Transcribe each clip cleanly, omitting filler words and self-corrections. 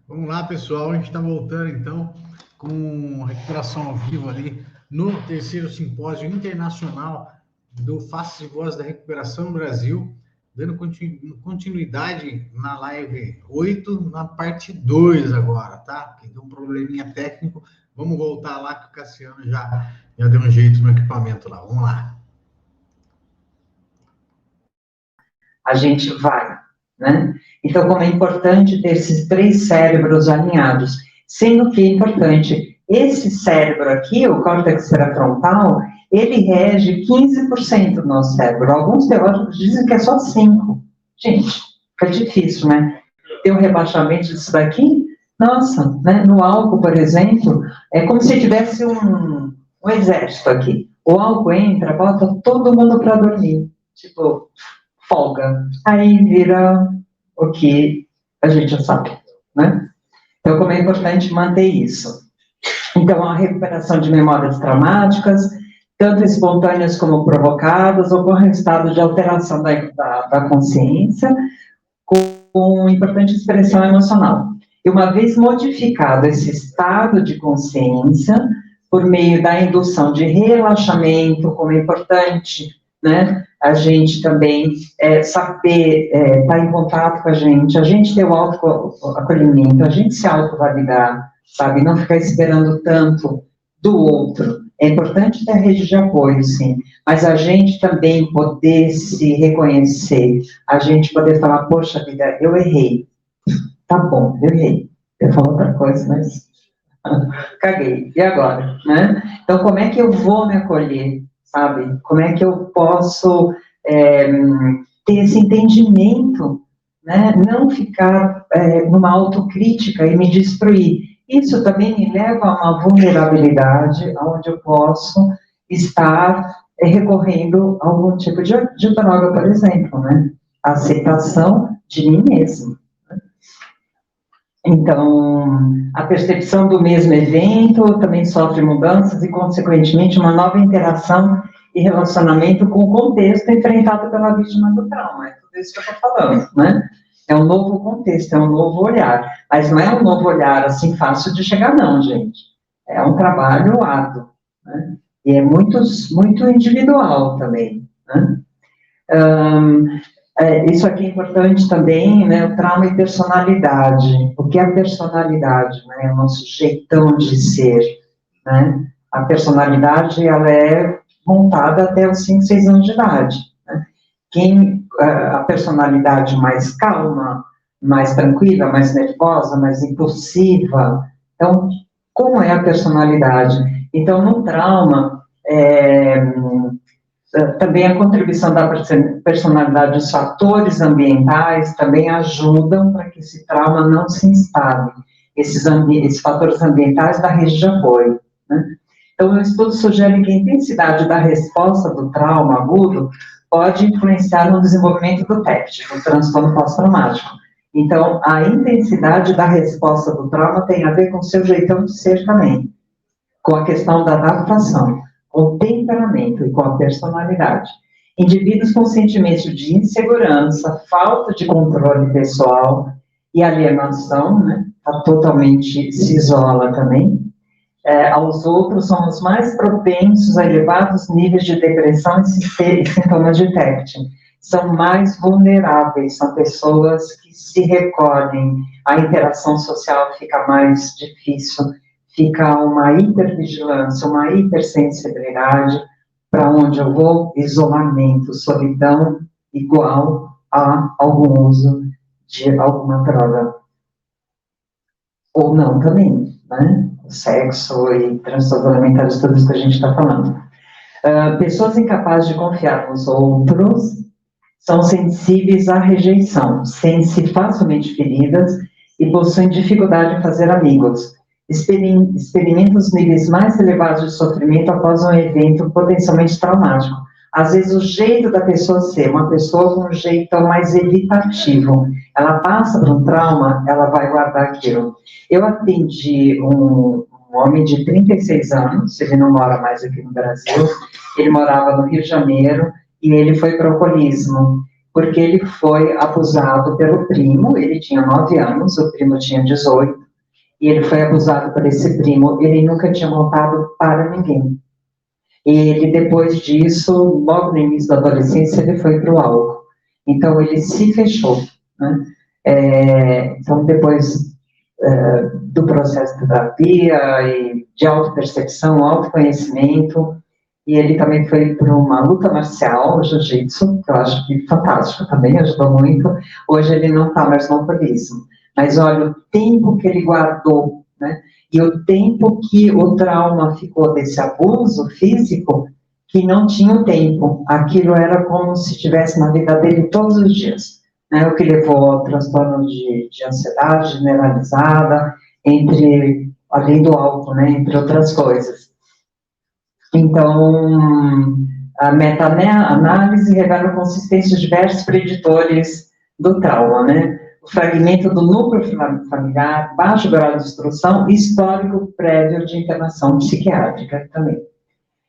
Vamos lá, pessoal. A gente está voltando, então, com recuperação ao vivo ali no terceiro simpósio internacional do Faces e Vozes da Recuperação no Brasil, dando continuidade na live 8, na parte 2 agora, tá? Porque deu um probleminha técnico. Vamos voltar lá que o Cassiano já deu um jeito no equipamento lá. Vamos lá. A gente vai, né? Então, como é importante ter esses três cérebros alinhados, sendo que é importante, esse cérebro aqui, o córtex pré-frontal, ele rege 15% do nosso cérebro. Alguns teóricos dizem que é só 5%. Gente, fica difícil, né? Ter um rebaixamento disso daqui, nossa, né? No álcool, por exemplo, é como se tivesse um exército aqui. O álcool entra, bota todo mundo para dormir. Tipo, folga. Aí vira o que a gente já sabe, né? Então, como é importante manter isso. Então, a recuperação de memórias traumáticas, tanto espontâneas como provocadas, ocorre em estado de alteração da consciência, com importante expressão emocional. E uma vez modificado esse estado de consciência, por meio da indução de relaxamento, como é importante, né? A gente também saber estar em contato com a gente ter o autoacolhimento, a gente se autovalidar, sabe? Não ficar esperando tanto do outro. É importante ter a rede de apoio, sim, mas a gente também poder se reconhecer, a gente poder falar, poxa vida, eu errei. Tá bom, eu errei. Eu falo outra coisa, mas caguei. E agora, né? Então, como é que eu vou me acolher? Sabe? Como é que eu posso ter esse entendimento, né? Não ficar numa autocrítica e me destruir. Isso também me leva a uma vulnerabilidade, onde eu posso estar recorrendo a algum tipo de droga, por exemplo, né? A aceitação de mim mesmo. Então, a percepção do mesmo evento também sofre mudanças e, consequentemente, uma nova interação e relacionamento com o contexto enfrentado pela vítima do trauma. É tudo isso que eu estou falando, né? É um novo contexto, é um novo olhar. Mas não é um novo olhar, assim, fácil de chegar, não, gente. É um trabalho árduo, né? E é muito individual também, né? Isso aqui é importante também, né, o trauma e personalidade. O que é a personalidade? Né, é o nosso jeitão de ser, né? A personalidade, ela é montada até os 5, 6 anos de idade, né? A personalidade mais calma, mais tranquila, mais nervosa, mais impulsiva. Então, como é a personalidade? Então, no trauma, também a contribuição da personalidade dos fatores ambientais também ajudam para que esse trauma não se instale, esses fatores ambientais da rede de apoio, né? Então, o estudo sugere que a intensidade da resposta do trauma agudo pode influenciar no desenvolvimento do TEPT, do transtorno pós-traumático. Então, a intensidade da resposta do trauma tem a ver com o seu jeitão de ser também, com a questão da adaptação, com o temperamento e com a personalidade. Indivíduos com sentimentos de insegurança, falta de controle pessoal e alienação, né, totalmente se isola também, aos outros são os mais propensos a elevados níveis de depressão e sintomas de TEPT. São mais vulneráveis, são pessoas que se recolhem, a interação social fica mais difícil, fica uma hipervigilância, uma hipersensibilidade, para onde eu vou, isolamento, solidão, igual a algum uso de alguma droga. Ou não também, né? O sexo e transtornos alimentares, tudo isso que a gente está falando. Pessoas incapazes de confiar nos outros são sensíveis à rejeição, sentem-se facilmente feridas e possuem dificuldade em fazer amigos. Experimentam os níveis mais elevados de sofrimento após um evento potencialmente traumático. Às vezes, o jeito da pessoa ser, uma pessoa com um jeito mais evitativo, ela passa por um trauma, ela vai guardar aquilo. Eu atendi um homem de 36 anos, ele não mora mais aqui no Brasil, ele morava no Rio de Janeiro, e ele foi para o alcoolismo. porque ele foi abusado pelo primo, ele tinha 9 anos, o primo tinha 18, e ele foi abusado por esse primo, ele nunca tinha contado para ninguém. E ele, depois disso, logo no início da adolescência, ele foi para o álcool. Então, ele se fechou, né? Então, depois do processo de terapia e de autopercepção, autoconhecimento, e ele também foi para uma luta marcial, o jiu-jitsu, que eu acho que fantástico também, ajudou muito. Hoje ele não está mais no alcoolismo. Mas olha, o tempo que ele guardou, né? E o tempo que o trauma ficou desse abuso físico, que não tinha o tempo. Aquilo era como se estivesse na vida dele todos os dias, né? O que levou ao transtorno de ansiedade generalizada, além do álcool, né? Entre outras coisas. Então, a meta-análise revela consistência de diversos preditores do trauma, né? O fragmento do núcleo familiar, baixo grau de instrução e histórico prévio de internação psiquiátrica também.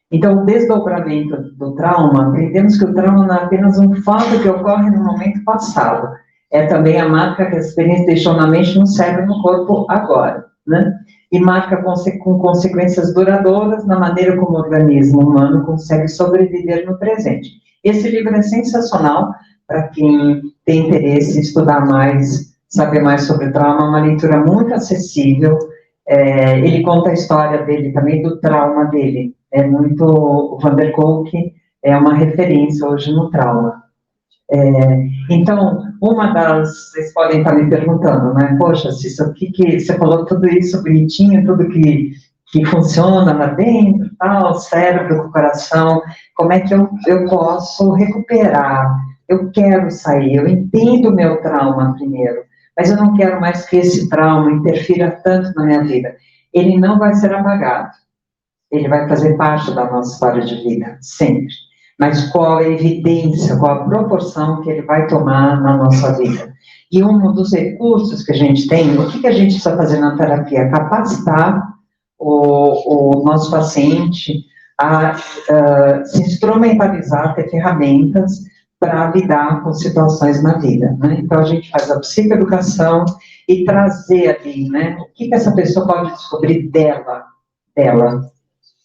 Então, o desdobramento do trauma, entendemos que o trauma não é apenas um fato que ocorre no momento passado, é também a marca que a experiência deixou na mente, no cérebro e no corpo agora, né? E marca com consequências duradouras na maneira como o organismo humano consegue sobreviver no presente. Esse livro é sensacional para quem tem interesse em estudar mais, saber mais sobre trauma, é uma leitura muito acessível. Ele conta a história dele também, do trauma dele. O Van der Kolk é uma referência hoje no trauma. Então, vocês podem estar me perguntando, né? Poxa, Cícero, você falou tudo isso bonitinho, tudo que funciona lá dentro, tal, cérebro, com coração, como é que eu posso recuperar? Eu quero sair, eu entendo o meu trauma primeiro, mas eu não quero mais que esse trauma interfira tanto na minha vida. Ele não vai ser apagado, ele vai fazer parte da nossa história de vida, sempre. Mas qual a evidência, qual a proporção que ele vai tomar na nossa vida? E um dos recursos que a gente tem, o que a gente precisa fazer na terapia? Capacitar o nosso paciente a se instrumentalizar, ter ferramentas para lidar com situações na vida, né? Então, a gente faz a psicoeducação e trazer ali, né? O que essa pessoa pode descobrir dela,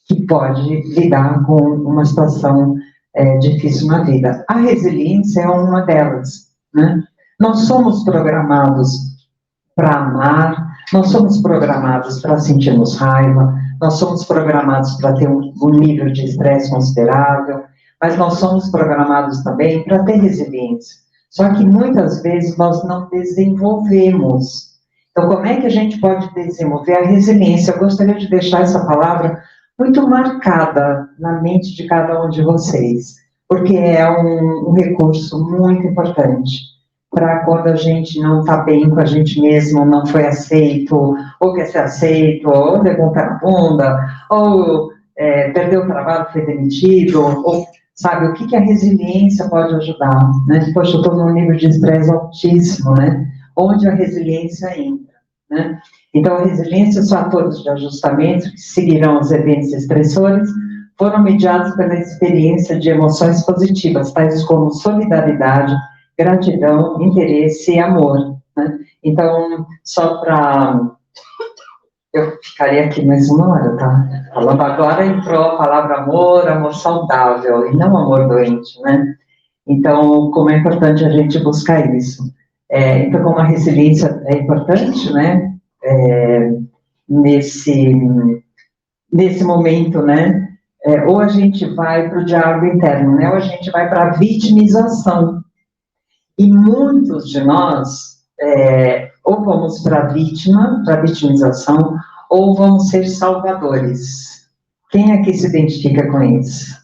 que pode lidar com uma situação difícil na vida. A resiliência é uma delas, né? Nós somos programados para amar, nós somos programados para sentirmos raiva, nós somos programados para ter um nível de estresse considerável, mas nós somos programados também para ter resiliência. Só que muitas vezes nós não desenvolvemos. Então, como é que a gente pode desenvolver a resiliência? Eu gostaria de deixar essa palavra muito marcada na mente de cada um de vocês, porque é um recurso muito importante para quando a gente não está bem com a gente mesmo, não foi aceito, ou quer ser aceito, ou levou um pé na bunda, ou perdeu o trabalho, foi demitido, ou sabe, o que a resiliência pode ajudar, né? Poxa, eu estou num nível de estresse altíssimo, né? Onde a resiliência entra, né? Então, a resiliência e os fatores de ajustamento que seguirão os eventos estressores foram mediados pela experiência de emoções positivas, tais como solidariedade, gratidão, interesse e amor, né? Então, só para... Eu ficaria aqui mais uma hora, tá? Falando agora, entrou a palavra amor saudável, e não amor doente, né? Então, como é importante a gente buscar isso. Então, como a resiliência é importante, né? Nesse momento, né? Ou a gente vai para o diálogo interno, né? Ou a gente vai para a vitimização. E muitos de nós, ou vamos para a vitimização, ou vamos ser salvadores. Quem aqui se identifica com isso?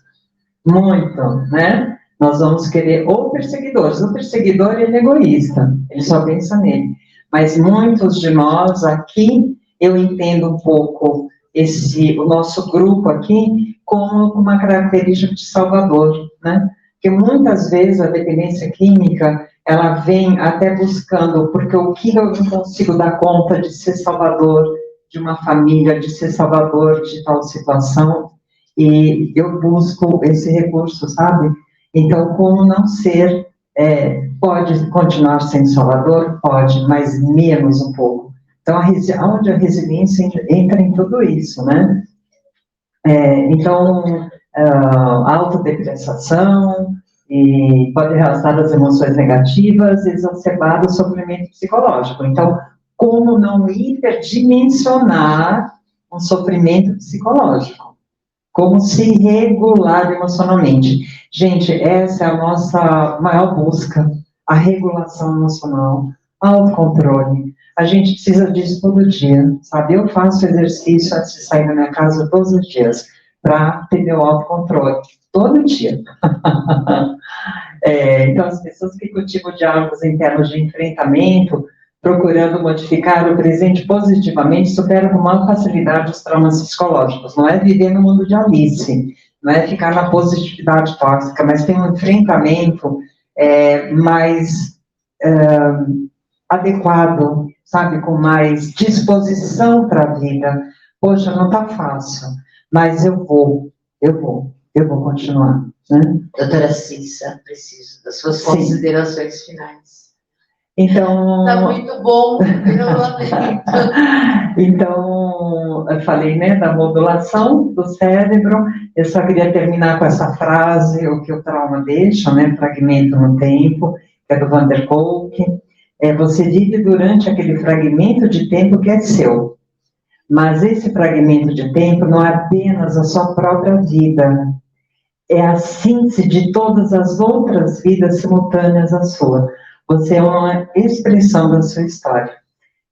Muito, né? Nós vamos querer, ou perseguidores. O perseguidor, ele é egoísta, ele só pensa nele. Mas muitos de nós aqui, eu entendo um pouco o nosso grupo aqui como uma característica de salvador, né? Porque muitas vezes a dependência química, ela vem até buscando, porque o que eu não consigo dar conta de ser salvador de uma família, de ser salvador de tal situação, e eu busco esse recurso, sabe? Então, como não ser Pode continuar sendo Salvador? Pode, mas menos um pouco. Então, onde a resiliência entra em tudo isso, né? Então, a autodepreciação, e pode arrastar as emoções negativas, exacerbar o sofrimento psicológico. Então, como não hiperdimensionar um sofrimento psicológico? Como se regular emocionalmente? Gente, essa é a nossa maior busca, a regulação emocional, autocontrole. A gente precisa disso todo dia, sabe? Eu faço exercício antes de sair da minha casa todos os dias, para ter meu autocontrole, todo dia. Então, as pessoas que cultivam diálogos internos de enfrentamento, procurando modificar o presente positivamente, superam com maior facilidade os traumas psicológicos. Não é viver no mundo de Alice, não é ficar na positividade tóxica, mas tem um enfrentamento mais adequado, sabe, com mais disposição para a vida. Poxa, não está fácil, mas eu vou continuar. Né? Doutora Cissa, preciso das suas considerações finais. Então... Está muito bom, eu lamento. Então, eu falei, né, da modulação do cérebro, eu só queria terminar com essa frase, o que o trauma deixa, né, fragmento no tempo, que é do Van der Kolk, você vive durante aquele fragmento de tempo que é seu, mas esse fragmento de tempo não é apenas a sua própria vida, é a síntese de todas as outras vidas simultâneas à sua. Você é uma expressão da sua história.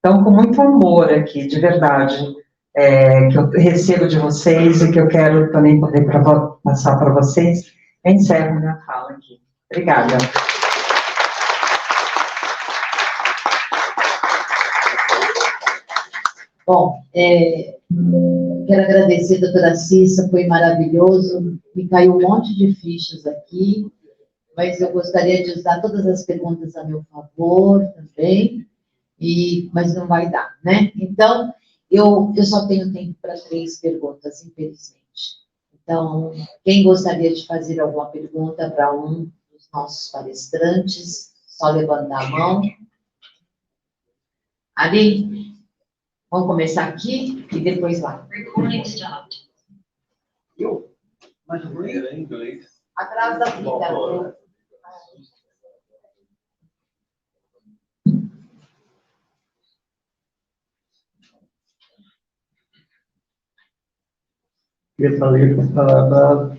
Então, com muito amor aqui, de verdade, que eu recebo de vocês e que eu quero também poder passar para vocês, eu encerro minha fala aqui. Obrigada. Bom, quero agradecer a doutora Cissa, foi maravilhoso, me caiu um monte de fichas aqui, mas eu gostaria de usar todas as perguntas a meu favor também, mas não vai dar, né? Então, eu só tenho tempo para 3 perguntas, infelizmente. Então, quem gostaria de fazer alguma pergunta para um dos nossos palestrantes, só levantar a mão. Ali, vamos começar aqui e depois lá. Recording stopped. Atrás da vida. Eu falei para a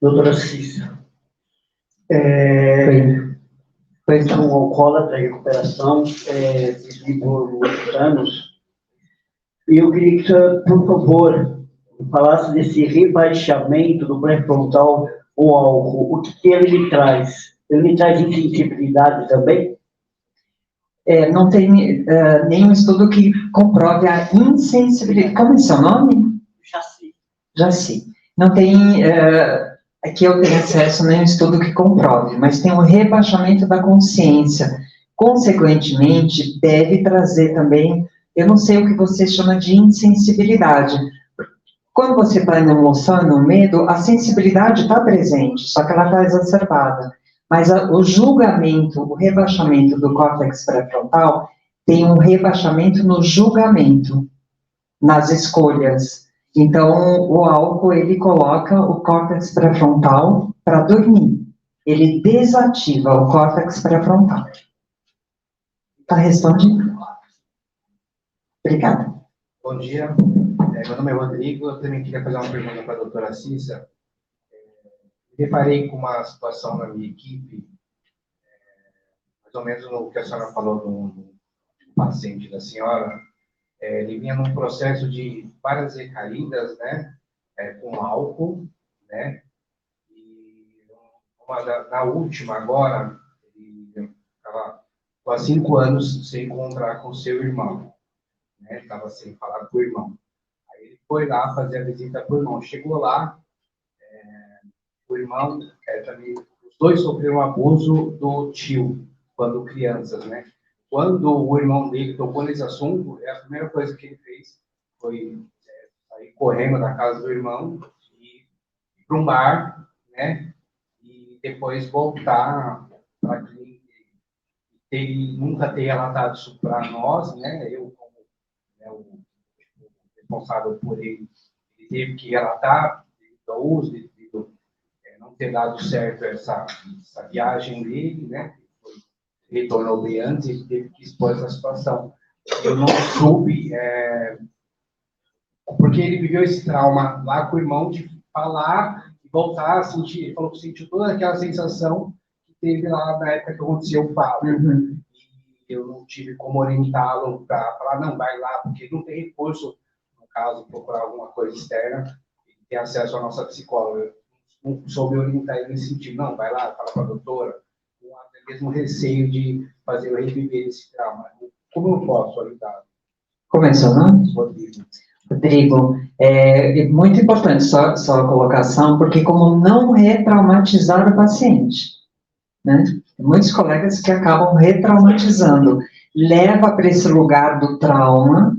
doutora Cissa. Sou um alcoólatra em recuperação, vivi por muitos anos, e eu queria que o senhor, por favor, falasse desse rebaixamento do pré-frontal ou álcool. O que ele me traz? Ele me traz insensibilidade também? Não tem nenhum estudo que comprove a insensibilidade. Como é seu nome? Jaci. Não tem, aqui eu tenho acesso a nenhum estudo que comprove, mas tem um rebaixamento da consciência. Consequentemente, deve trazer também, eu não sei o que você chama de insensibilidade. Quando você está em emoção, no medo, a sensibilidade está presente, só que ela está exacerbada. Mas o julgamento, o rebaixamento do córtex pré-frontal tem um rebaixamento no julgamento, nas escolhas. Então, o álcool, ele coloca o córtex pré-frontal para dormir. Ele desativa o córtex pré-frontal. Está respondido? Obrigada. Bom dia. Meu nome é Rodrigo. Eu também queria fazer uma pergunta para a doutora Cissa. Reparei com uma situação na minha equipe, mais ou menos no que a senhora falou do paciente da senhora. Ele vinha num processo de várias recaídas, né, com álcool, né, e na última agora, ele estava há 5 anos sem encontrar com seu irmão, né, estava sem falar com o irmão. Aí ele foi lá fazer a visita para o irmão, chegou lá, o irmão, também, os dois sofreram abuso do tio, quando crianças, né? Quando o irmão dele tocou nesse assunto, a primeira coisa que ele fez foi sair correndo da casa do irmão e ir para um bar, né? E depois voltar para a clínica, ele nunca ter relatado isso para nós, né? Eu, como, né, o responsável por ele teve que relatar devido ao uso, devido não ter dado certo essa viagem dele, né? Retornou bem antes, ele teve que expor essa situação. Eu não soube, porque ele viveu esse trauma lá com o irmão de falar e voltar a sentir, ele falou que sentiu toda aquela sensação que teve lá na época que aconteceu o fato. Uhum. E eu não tive como orientá-lo para falar, não, vai lá, porque não tem recurso, no caso, procurar alguma coisa externa, e ter acesso à nossa psicóloga. Eu não soube orientar ele nesse sentido, não, vai lá, fala com a doutora, com até mesmo receio de fazer eu reviver esse trauma. Como eu posso ajudar? Começou, não? Rodrigo. Rodrigo, é muito importante sua colocação, porque como não retraumatizar o paciente, né? Tem muitos colegas que acabam retraumatizando, leva para esse lugar do trauma,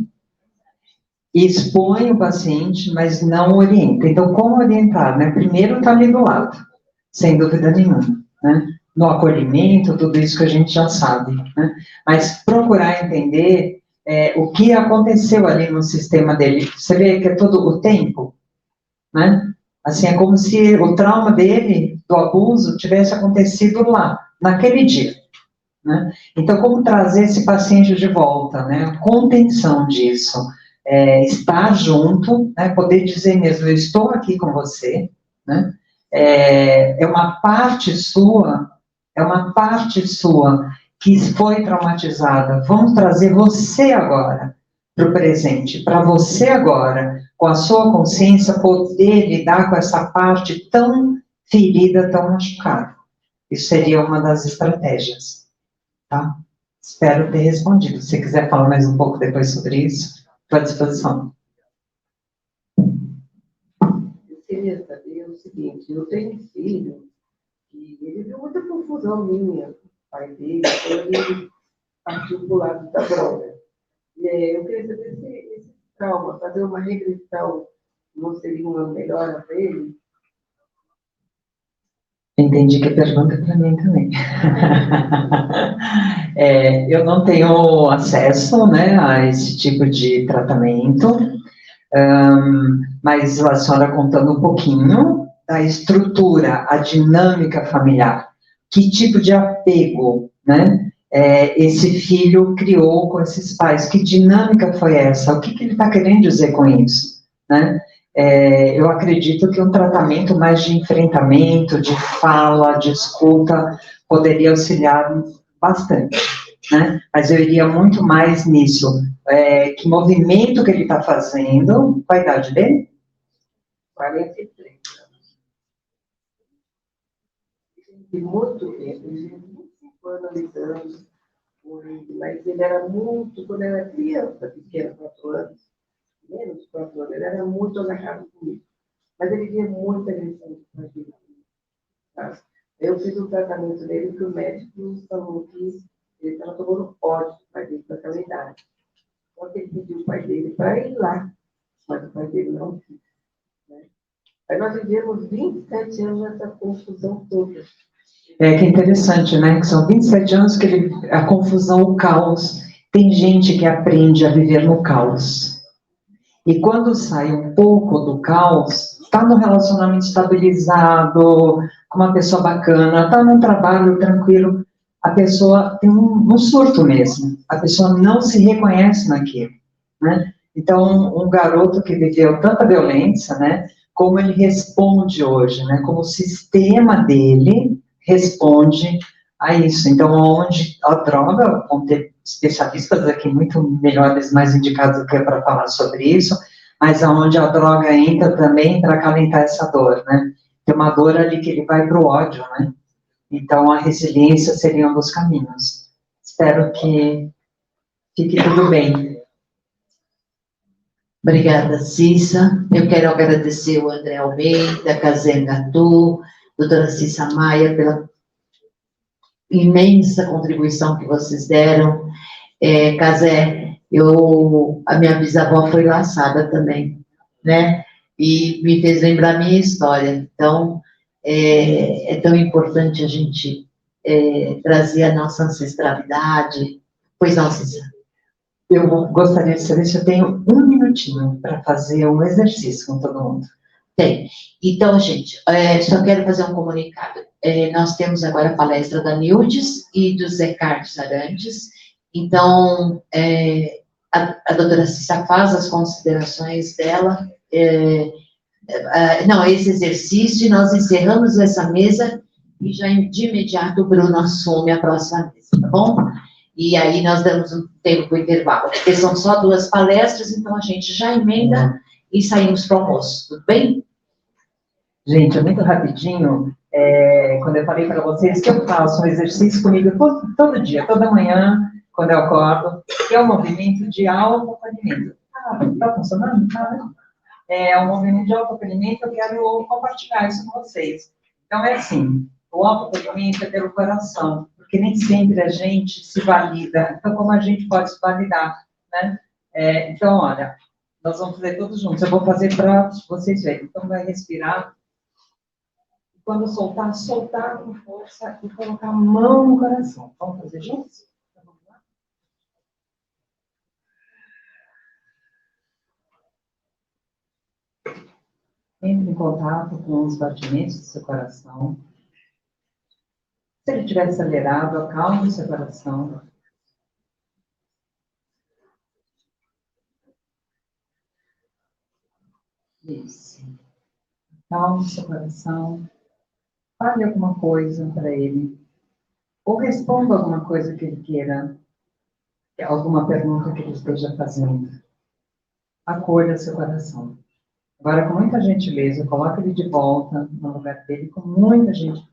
expõe o paciente, mas não orienta. Então, como orientar, né? Primeiro está ali do lado, sem dúvida nenhuma, né? No acolhimento, tudo isso que a gente já sabe, né? Mas procurar entender o que aconteceu ali no sistema dele. Você vê que é todo o tempo, né? Assim, é como se o trauma dele, do abuso, tivesse acontecido lá, naquele dia, né? Então, como trazer esse paciente de volta, né? A contenção disso, estar junto, né? Poder dizer mesmo, eu estou aqui com você, né? É uma parte sua que foi traumatizada. Vamos trazer você agora para o presente, para você agora, com a sua consciência, poder lidar com essa parte tão ferida, tão machucada. Isso seria uma das estratégias, tá? Espero ter respondido. Se quiser falar mais um pouco depois sobre isso, estou à disposição. Eu queria saber o seguinte, eu tenho um filho e ele viu muita confusão minha, o pai dele, quando ele partiu para o lado da droga. Eu queria saber se esse trauma, fazer uma regressão, não seria uma melhora para ele? Entendi que a pergunta é para mim também. Eu não tenho acesso, né, a esse tipo de tratamento, mas a senhora contando um pouquinho da estrutura, a dinâmica familiar, que tipo de apego, né, esse filho criou com esses pais, que dinâmica foi essa, o que ele está querendo dizer com isso, né? Eu acredito que um tratamento mais de enfrentamento, de fala, de escuta, poderia auxiliar bastante, né? Mas eu iria muito mais nisso. Que movimento que ele está fazendo, qual a idade dele? 43 anos. E muito tempo, ele tinha 25 anos lidando com ele, mas ele era muito, quando era criança, pequena, 4 anos, menos de 4 anos, ele era muito agarrado comigo. Mas ele via muita agressão na vida. Tá? Eu fiz o tratamento dele, que o médico falou que ele estava tomando ódio do pai dele naquela idade. Só que ele pediu o pai dele para ir lá, mas o pai dele não quis. Né? Aí nós vivemos 27 anos nessa confusão toda. Que interessante, né? Que são 27 anos que a confusão, o caos. Tem gente que aprende a viver no caos. E quando sai um pouco do caos, está no relacionamento estabilizado, com uma pessoa bacana, está num trabalho tranquilo, a pessoa tem um surto mesmo. A pessoa não se reconhece naquilo, né? Então, um garoto que viveu tanta violência, né? Como ele responde hoje, né? Como o sistema dele responde a isso. Então, onde a droga, vão ter especialistas aqui muito melhores, mais indicados do que para falar sobre isso, mas aonde a droga entra também para acalentar essa dor, né? Tem uma dor ali que ele vai para o ódio, né? Então, a resiliência seria um dos caminhos. Espero que fique tudo bem. Obrigada, Cissa. Eu quero agradecer o André Almeida, Kazé Gatu, doutora Cissa Maia, pela imensa contribuição que vocês deram. Kazé, a minha bisavó foi laçada também, né? E me fez lembrar a minha história. Então, é tão importante a gente trazer a nossa ancestralidade. Pois não, Cícera? Eu gostaria de saber se eu tenho um minutinho para fazer um exercício com todo mundo. Tem. Então, gente, só quero fazer um comunicado. Nós temos agora a palestra da Nildes e do Zé Carlos Arantes. Então, a doutora Cissa faz as considerações dela. Não, esse exercício, nós encerramos essa mesa e já de imediato o Bruno assume a próxima mesa, tá bom? E aí nós damos um tempo para o intervalo, porque são só 2 palestras, então a gente já emenda e saímos para o almoço, tudo bem? Gente, muito rapidinho, quando eu falei para vocês que eu faço um exercício comigo todo dia, toda manhã, quando eu acordo, que é um movimento de autoacolhimento. Tá funcionando? Tá, né? É um movimento de autoacolhimento, eu quero compartilhar isso com vocês. Então, é assim, o autoacolhimento é pelo coração, porque nem sempre a gente se valida. Então, como a gente pode se validar, né? Então, olha, nós vamos fazer todos juntos. Eu vou fazer para vocês verem. Então, vai respirar. Quando soltar, soltar com força e colocar a mão no coração. Vamos fazer juntos? Vamos lá? Entre em contato com os batimentos do seu coração. Se ele estiver acelerado, acalme o seu coração. Isso. Acalme o seu coração. Fale alguma coisa para ele. Ou responda alguma coisa que ele queira. Alguma pergunta que ele esteja fazendo. Acolha seu coração. Agora, com muita gentileza, coloque ele de volta no lugar dele, com muita gentileza.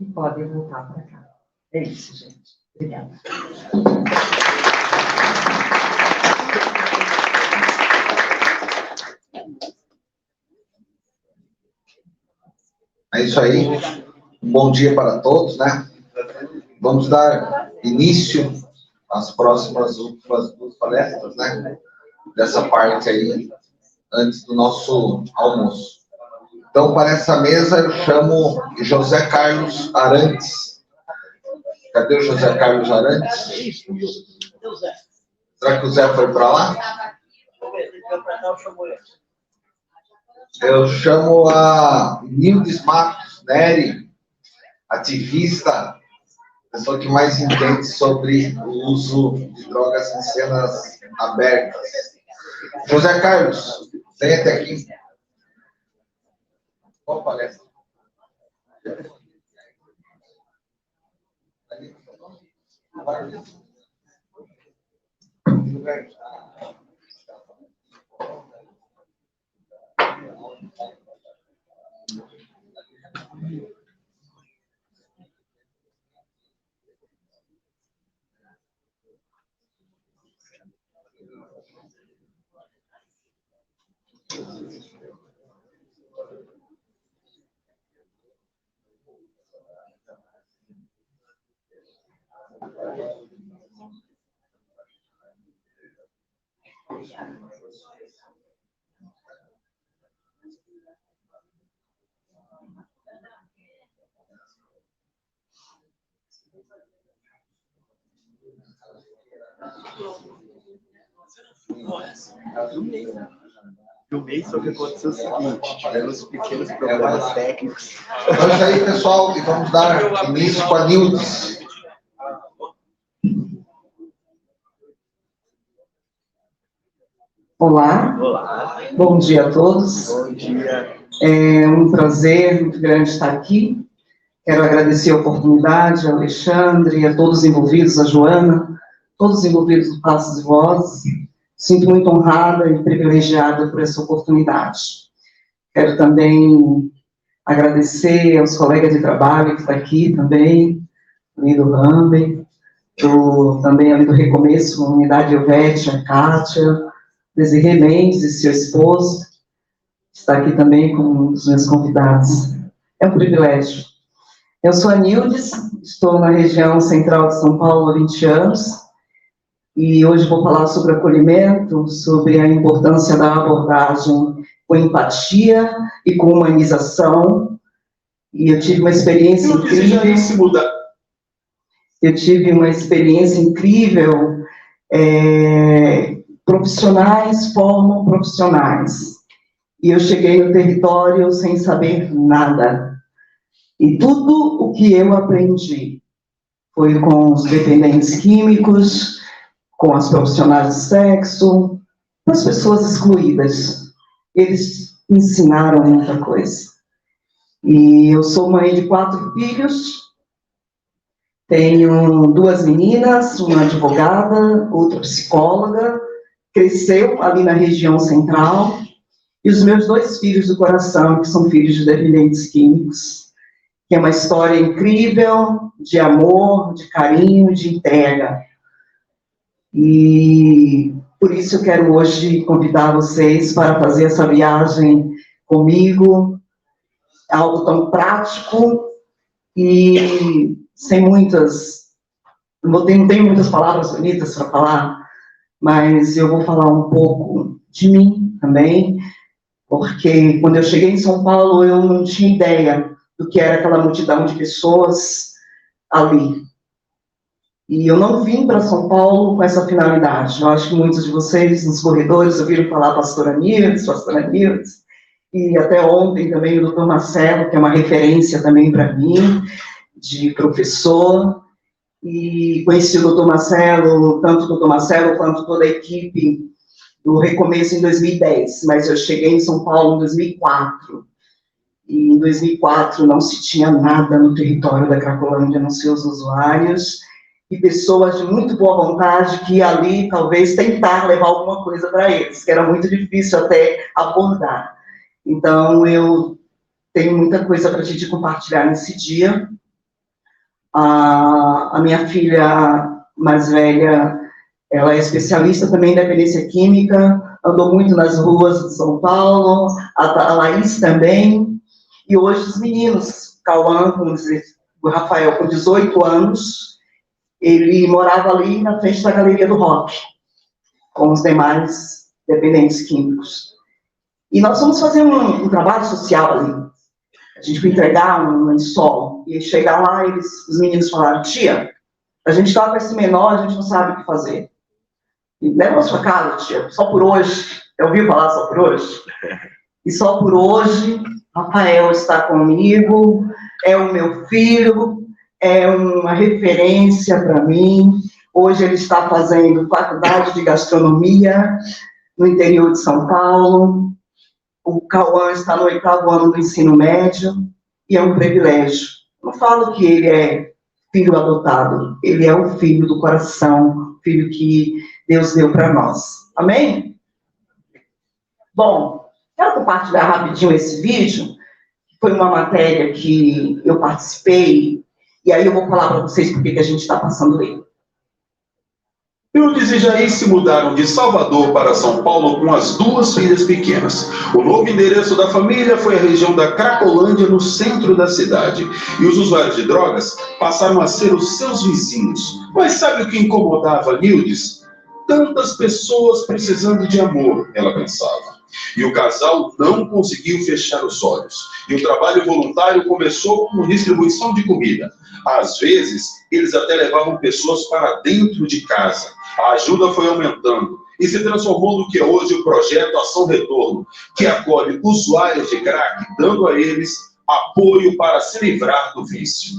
E pode voltar para cá. É isso, gente. Obrigada. É isso aí. Um bom dia para todos, né? Vamos dar início às próximas últimas 2 palestras, né? Dessa parte aí, antes do nosso almoço. Então, para essa mesa, eu chamo José Carlos Arantes. Cadê o José Carlos Arantes? Será que o Zé foi para lá? Eu chamo a Nildes Matos Neri, ativista, pessoa que mais entende sobre o uso de drogas em cenas abertas. José Carlos, vem até aqui. Qual palestra? Filmei, só que aconteceu o seguinte, tivemos pequenos problemas técnicos. Então é isso aí, pessoal, e vamos dar início com a Nildes. Olá. Olá. Bom dia a todos. Bom dia. É um prazer muito grande estar aqui. Quero agradecer a oportunidade ao Alexandre, a todos os envolvidos, a Joana, todos os envolvidos do Passos e Vozes. Sinto muito honrada e privilegiada por essa oportunidade. Quero também agradecer aos colegas de trabalho que estão aqui também, ali do Rambem, também ali do Recomeço, a Unidade Elvete, a Kátia, Desirê Mendes e seu esposo, está aqui também como um dos meus convidados. É um privilégio. Eu sou a Nildes, estou na região central de São Paulo há 20 anos, e hoje vou falar sobre acolhimento, sobre a importância da abordagem com empatia e com humanização, E eu tive uma experiência incrível. Eu tive uma experiência incrível. Profissionais formam profissionais. E eu cheguei no território sem saber nada. E tudo o que eu aprendi foi com os dependentes químicos, com as profissionais de sexo, com as pessoas excluídas. Eles ensinaram muita coisa. E eu sou mãe de 4 filhos, tenho 2 meninas, uma advogada, outra psicóloga, cresceu ali na região central, e os meus 2 filhos do coração, que são filhos de dependentes químicos, que é uma história incrível de amor, de carinho, de entrega. E por isso eu quero hoje convidar vocês para fazer essa viagem comigo, algo tão prático e sem muitas... Não tenho muitas palavras bonitas para falar, mas eu vou falar um pouco de mim também, porque quando eu cheguei em São Paulo, eu não tinha ideia do que era aquela multidão de pessoas ali. E eu não vim para São Paulo com essa finalidade. Eu acho que muitos de vocês, nos corredores, ouviram falar pastora Nildes, e até ontem também o doutor Marcelo, que é uma referência também para mim, de professor, e conheci o doutor Marcelo, tanto o doutor Marcelo quanto toda a equipe do Recomeço em 2010, mas eu cheguei em São Paulo em 2004, e em 2004 não se tinha nada no território da Cracolândia, a não ser os usuários, e pessoas de muito boa vontade que ali talvez tentar levar alguma coisa para eles, que era muito difícil até abordar. Então, eu tenho muita coisa para a gente compartilhar nesse dia. A minha filha mais velha, ela é especialista também em dependência química, andou muito nas ruas de São Paulo, a Laís também, e hoje os meninos, Cauã, o Rafael, com 18 anos, ele morava ali na frente da Galeria do Rock, com os demais dependentes químicos. E nós fomos fazer um trabalho social ali. A gente foi entregar um lençol. E chegar lá, os meninos falaram: tia, a gente está com esse menor, a gente não sabe o que fazer. E leva a sua casa, tia, só por hoje. Eu ouvi falar só por hoje? E só por hoje, Rafael está comigo, é o meu filho, é uma referência para mim. Hoje ele está fazendo faculdade de gastronomia no interior de São Paulo. O Cauã está no 8º ano do ensino médio e é um privilégio. Não falo que ele é filho adotado, ele é o filho do coração, filho que Deus deu para nós. Amém? Bom, quero compartilhar rapidinho esse vídeo. Foi uma matéria que eu participei, e aí eu vou falar para vocês por que a gente está passando ele. Nildes e Jair se mudaram de Salvador para São Paulo com as 2 filhas pequenas. O novo endereço da família foi a região da Cracolândia, no centro da cidade. E os usuários de drogas passaram a ser os seus vizinhos. Mas sabe o que incomodava Nildes? Tantas pessoas precisando de amor, ela pensava. E o casal não conseguiu fechar os olhos. E o trabalho voluntário começou com distribuição de comida. Às vezes, eles até levavam pessoas para dentro de casa. A ajuda foi aumentando e se transformou no que é hoje o projeto Ação Retorno, que acolhe usuários de crack, dando a eles apoio para se livrar do vício.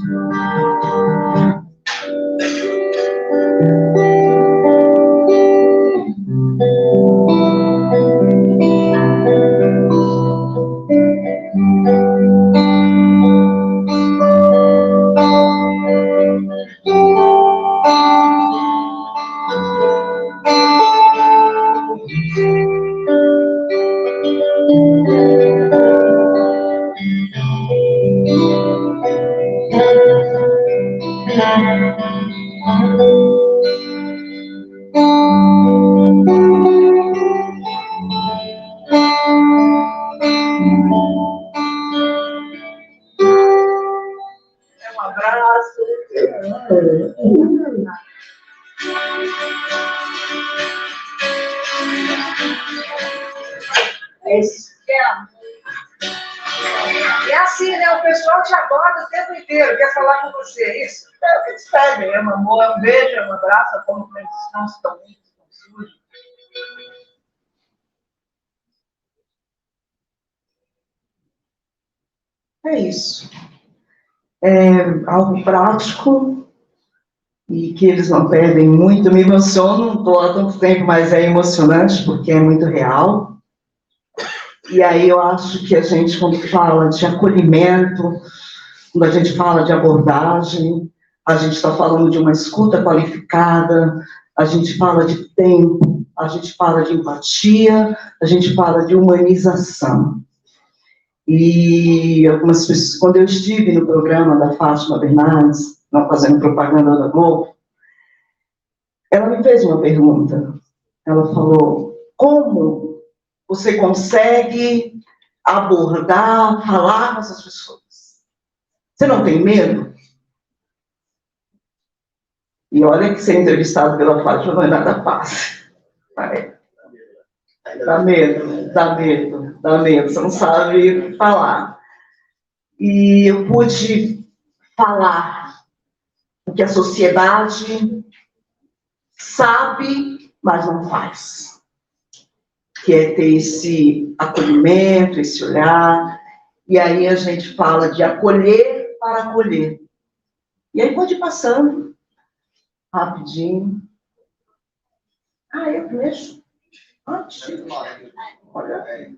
E é assim, né? O pessoal te aborda o tempo inteiro, quer falar com você, é isso? É o que eles pedem, é um amor, é um beijo, é um abraço, como eles estão, se estão limpos, estão sujos. É isso. É algo prático e que eles não perdem muito. Eu me emociono, não estou há tanto tempo, mas é emocionante porque é muito real. E aí eu acho que a gente, quando fala de acolhimento, quando a gente fala de abordagem, a gente está falando de uma escuta qualificada, a gente fala de tempo, a gente fala de empatia, a gente fala de humanização. E algumas pessoas, quando eu estive no programa da Fátima Bernardes, não fazendo propaganda da Globo, ela me fez uma pergunta. Ela falou: como você consegue abordar, falar com essas pessoas? Você não tem medo? E olha que ser entrevistado pela Fátima não é nada fácil. Dá medo, dá medo, dá medo. Você não sabe falar. E eu pude falar o que a sociedade sabe, mas não faz. Que é ter esse acolhimento, esse olhar. E aí a gente fala de acolher para acolher. E aí pode ir passando rapidinho. Ah, eu mexo. Ah, chique. Olha.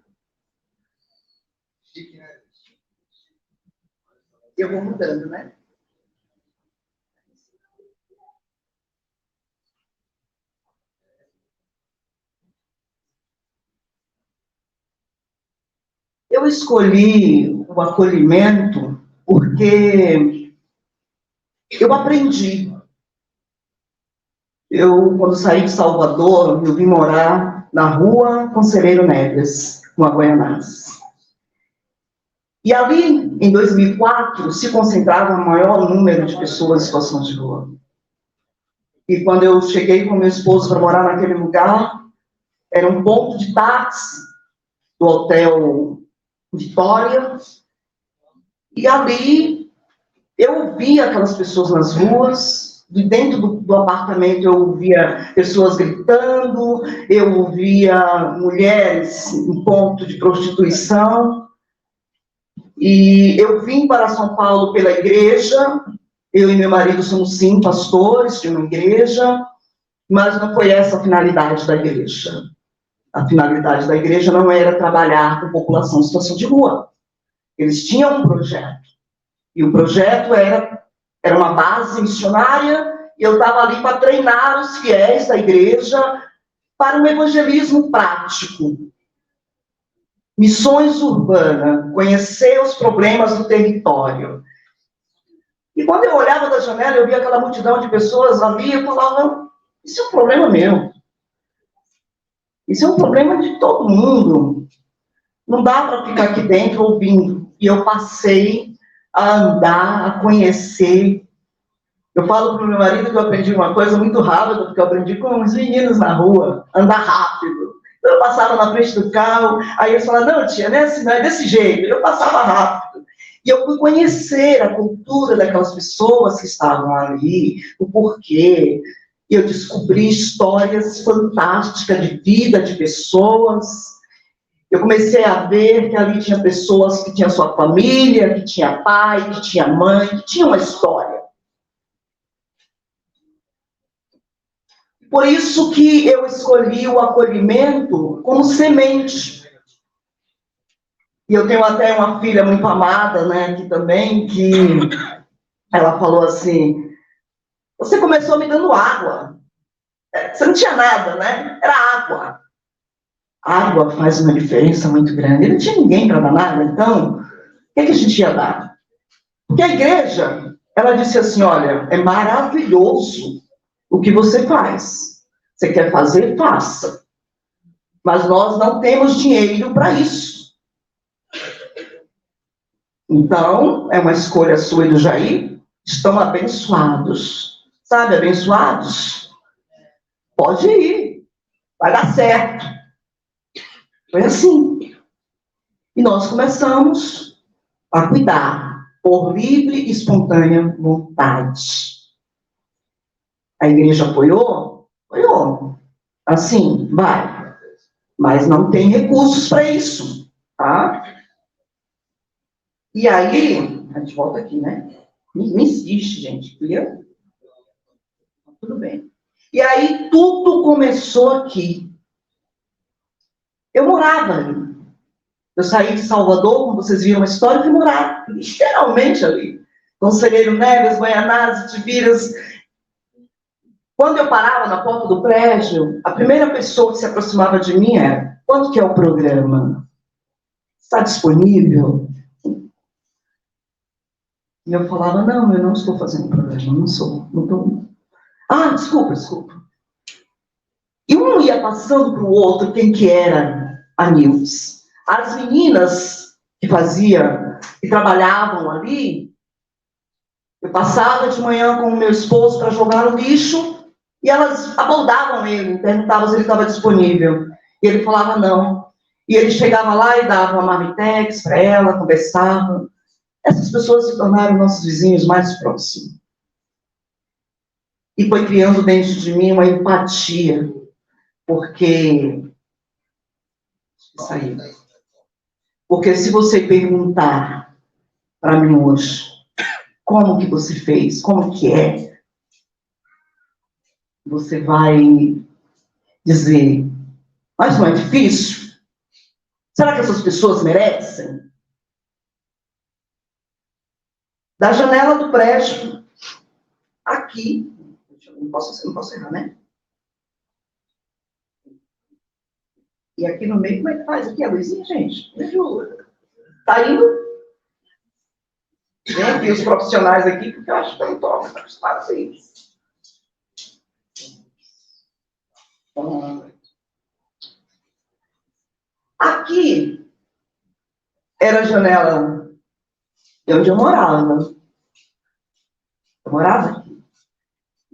Eu vou mudando, né? Eu escolhi o acolhimento porque eu aprendi. Eu, quando saí de Salvador, eu vim morar na rua Conselheiro Neves, com a Guaianazes. E ali, em 2004, se concentrava o maior número de pessoas em situação de rua. E quando eu cheguei com meu esposo para morar naquele lugar, era um ponto de táxi do Hotel Vitória, e ali eu via aquelas pessoas nas ruas, de dentro do apartamento eu ouvia pessoas gritando, eu ouvia mulheres em ponto de prostituição, e eu vim para São Paulo pela igreja, eu e meu marido somos sim pastores de uma igreja, mas não foi essa a finalidade da igreja. A finalidade da igreja não era trabalhar com população em situação de rua. Eles tinham um projeto. E o projeto era uma base missionária, e eu estava ali para treinar os fiéis da igreja para um evangelismo prático. Missões urbanas, conhecer os problemas do território. E quando eu olhava da janela, eu via aquela multidão de pessoas ali, eu falava, isso é um problema meu. Isso é um problema de todo mundo. Não dá para ficar aqui dentro ouvindo. E eu passei a andar, a conhecer. Eu falo para o meu marido que eu aprendi uma coisa muito rápida, porque eu aprendi com uns meninos na rua, andar rápido. Então eu passava na frente do carro, aí eles falavam, não, tia, não é assim, não é desse jeito. Eu passava rápido. E eu fui conhecer a cultura daquelas pessoas que estavam ali, o porquê. E eu descobri histórias fantásticas de vida de pessoas. Eu comecei a ver que ali tinha pessoas que tinham sua família, que tinha pai, que tinha mãe, que tinha uma história. Por isso que eu escolhi o acolhimento como semente. E eu tenho até uma filha muito amada, né, aqui também, que ela falou assim, você começou me dando água. Você não tinha nada, né? Era água. Água faz uma diferença muito grande. Não tinha ninguém para dar nada, então, o que a gente ia dar? Porque a igreja, ela disse assim, olha, é maravilhoso o que você faz. Você quer fazer, faça. Mas nós não temos dinheiro para isso. Então, é uma escolha sua e do Jair. Estão abençoados. Sabe, abençoados? Pode ir. Vai dar certo. Foi assim. E nós começamos a cuidar, por livre e espontânea vontade. A igreja apoiou? Apoiou. Assim, vai. Mas não tem recursos para isso, tá? E aí, a gente volta aqui, né? Não existe, gente. Tudo bem. E aí, tudo começou aqui. Eu morava ali. Eu saí de Salvador, como vocês viram a história, e fui morar literalmente ali. Conselheiro Neves, Guaianazes, Tibiras. Quando eu parava na porta do prédio, a primeira pessoa que se aproximava de mim era: quanto que é o programa? Está disponível? E eu falava: não, eu não estou fazendo programa, não sou. Não estou. Ah, desculpa. E um ia passando para o outro quem que era a Nilce. As meninas que trabalhavam ali, eu passava de manhã com o meu esposo para jogar no lixo, e elas abordavam ele, perguntavam se ele estava disponível. E ele falava não. E ele chegava lá e dava uma marmitex para ela, conversava. Essas pessoas se tornaram nossos vizinhos mais próximos. E foi criando dentro de mim uma empatia, porque... Isso aí. Porque se você perguntar para mim hoje, como que você fez, como que é, você vai dizer: mas não é difícil? Será que essas pessoas merecem? Da janela do prédio, aqui, não posso errar, né? E aqui no meio, como é que faz? Aqui a luzinha, gente? Me ajuda. Tá indo? Vem aqui os profissionais aqui, porque eu acho que eu não estou acostumado a isso. Aqui era a janela de onde eu morava. Eu morava aqui.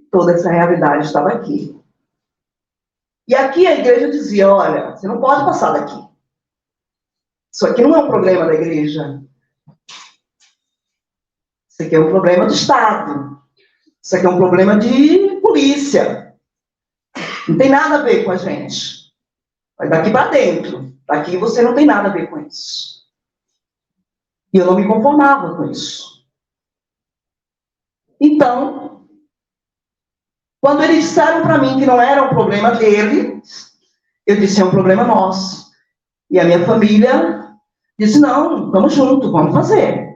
Toda essa realidade estava aqui. E aqui a igreja dizia: olha, você não pode passar daqui. Isso aqui não é um problema da igreja. Isso aqui é um problema do Estado. Isso aqui é um problema de polícia. Não tem nada a ver com a gente. Vai daqui para dentro. Daqui você não tem nada a ver com isso. E eu não me conformava com isso. Então, quando eles disseram para mim que não era um problema dele, eu disse: é um problema nosso. E a minha família disse: não, vamos junto, vamos fazer.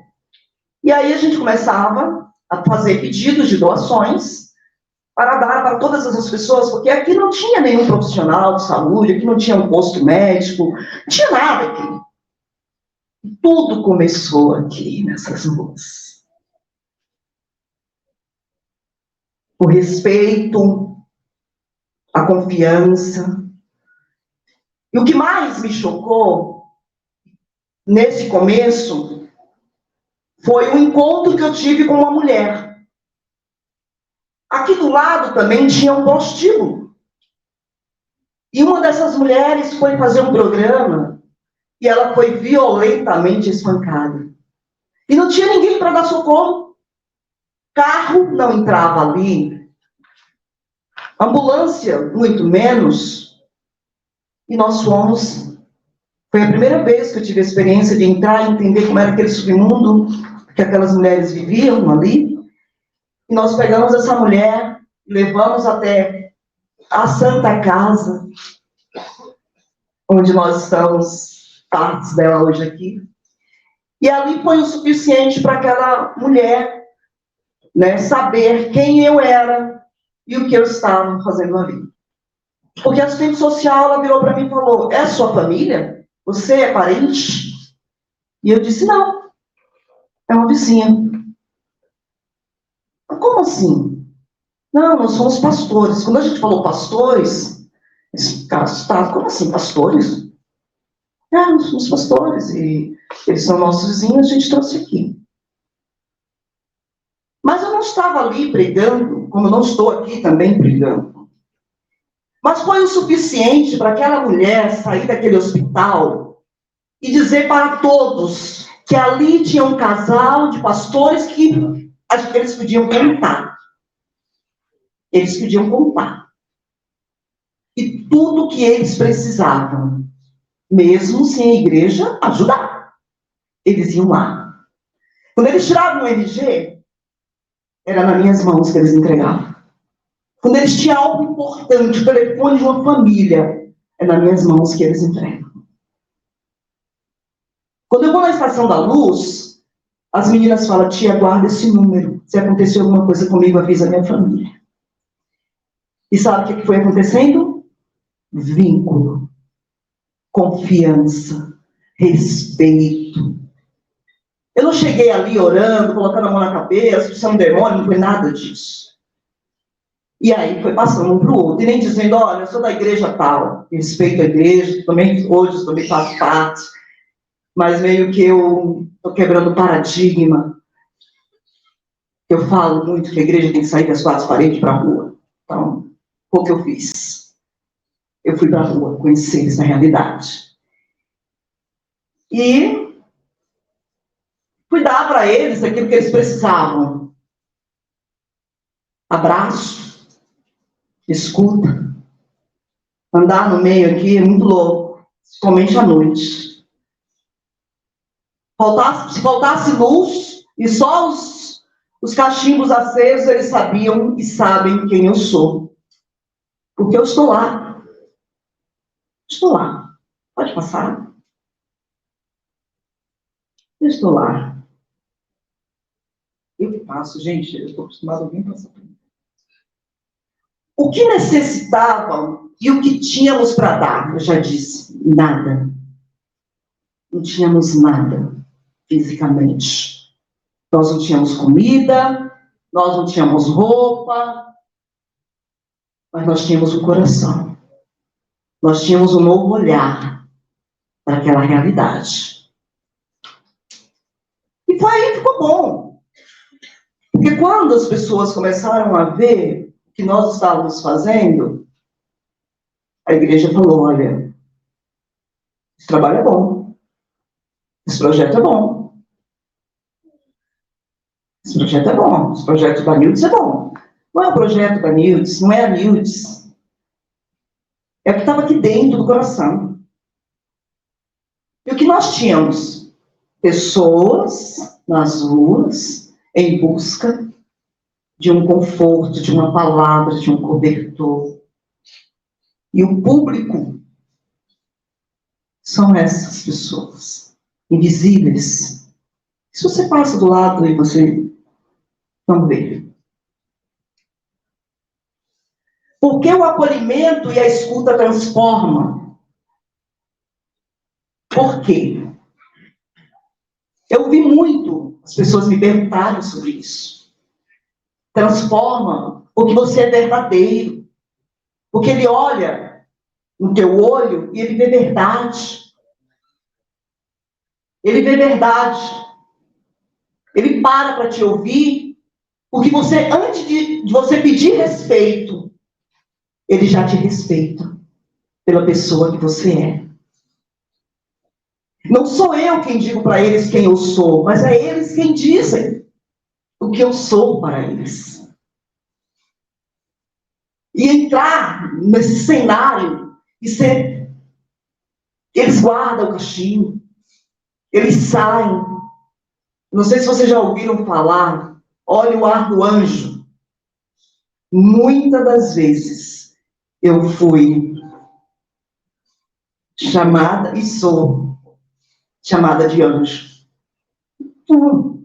E aí a gente começava a fazer pedidos de doações para dar para todas essas pessoas, porque aqui não tinha nenhum profissional de saúde, aqui não tinha um posto médico, não tinha nada aqui. Tudo começou aqui nessas ruas. O respeito, a confiança. E o que mais me chocou nesse começo foi o encontro que eu tive com uma mulher. Aqui do lado também tinha um prostíbulo. E uma dessas mulheres foi fazer um programa e ela foi violentamente espancada. E não tinha ninguém para dar socorro. Carro não entrava ali. Ambulância, muito menos. E nós fomos. Foi a primeira vez que eu tive a experiência de entrar e entender como era aquele submundo que aquelas mulheres viviam ali. E nós pegamos essa mulher, levamos até a Santa Casa, onde nós estamos, partes dela hoje aqui. E ali foi o suficiente para aquela mulher, né, saber quem eu era e o que eu estava fazendo ali. Porque a assistente social, ela virou para mim e falou: é sua família? Você é parente? E eu disse: não, é uma vizinha. Como assim? Não, nós somos pastores. Quando a gente falou pastores, eles ficaram assustados. Como assim, pastores? Nós somos pastores e eles são nossos vizinhos, a gente trouxe aqui. Mas eu não estava ali pregando, como eu não estou aqui também pregando. Mas foi o suficiente para aquela mulher sair daquele hospital e dizer para todos que ali tinha um casal de pastores que eles podiam contar. Eles podiam contar. E tudo que eles precisavam, mesmo sem a igreja ajudar, eles iam lá. Quando eles tiravam o RG, era nas minhas mãos que eles entregavam. Quando eles tinham algo importante, o telefone de uma família, é nas minhas mãos que eles entregam. Quando eu vou na Estação da Luz, as meninas falam, tia, guarda esse número. Se acontecer alguma coisa comigo, avisa a minha família. E sabe o que foi acontecendo? Vínculo, confiança, respeito. Eu não cheguei ali orando, colocando a mão na cabeça, isso é um demônio, não foi nada disso. E aí foi passando um para o outro, e nem dizendo, olha, eu sou da igreja tal, respeito a igreja, também, hoje eu também faço parte, mas meio que eu estou quebrando o paradigma. Eu falo muito que a igreja tem que sair das quatro paredes para a rua. Então, o que eu fiz? Eu fui para a rua, conhecer eles na realidade. E fui dar para eles aquilo que eles precisavam. Abraço, escuta. Andar no meio aqui é muito louco, principalmente à noite. Se faltasse luz, e só os cachimbos acesos, eles sabiam e sabem quem eu sou. Porque eu estou lá. Estou lá. Pode passar. Eu estou lá. Eu que passo, gente, eu estou acostumado a vir passar. O que necessitavam e o que tínhamos para dar, eu já disse, nada. Não tínhamos nada fisicamente. Nós não tínhamos comida, nós não tínhamos roupa, mas nós tínhamos o coração. Nós tínhamos um novo olhar para aquela realidade. E foi aí que ficou bom. Porque quando as pessoas começaram a ver o que nós estávamos fazendo, a igreja falou, olha, esse trabalho é bom. Esse projeto é bom. Esse projeto é bom. Esse projeto da Nildes é bom. Não é o projeto da Nildes, não é a Nildes. É o que estava aqui dentro do coração. E o que nós tínhamos? Pessoas nas ruas em busca de um conforto, de uma palavra, de um cobertor. E o público são essas pessoas, invisíveis. Se você passa do lado e você não vê. Porque o acolhimento e a escuta transformam. Por quê? Eu vi muito as pessoas me perguntarem sobre isso. Transforma porque você é verdadeiro. Porque ele olha no teu olho e ele vê verdade. Ele vê verdade. Ele para te ouvir, porque você, antes de você pedir respeito, ele já te respeita pela pessoa que você é. Não sou eu quem digo para eles quem eu sou, mas é eles quem dizem o que eu sou para eles. E entrar nesse cenário e ser... Eles guardam o cachimbo, eles saem. Não sei se vocês já ouviram falar, olha o ar do anjo. Muitas das vezes eu fui chamada, e sou chamada de anjo.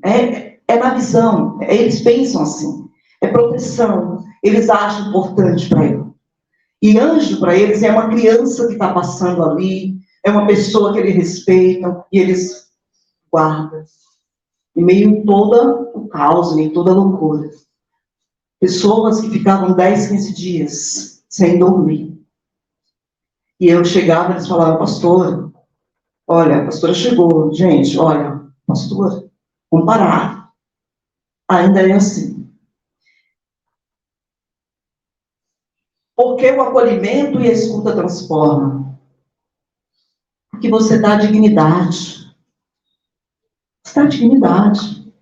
É na visão, eles pensam assim, é proteção, eles acham importante para eu. E anjo para eles é uma criança que está passando ali, é uma pessoa que eles respeitam, e eles guardam. Em meio a todo o caos, em meio a toda a loucura. Pessoas que ficavam 10, 15 dias sem dormir. E eu chegava e eles falavam, pastora, olha, a pastora chegou. Gente, olha, pastora, vamos parar. Ainda é assim. Porque o acolhimento e a escuta transformam. Porque você dá dignidade. Está a dignidade.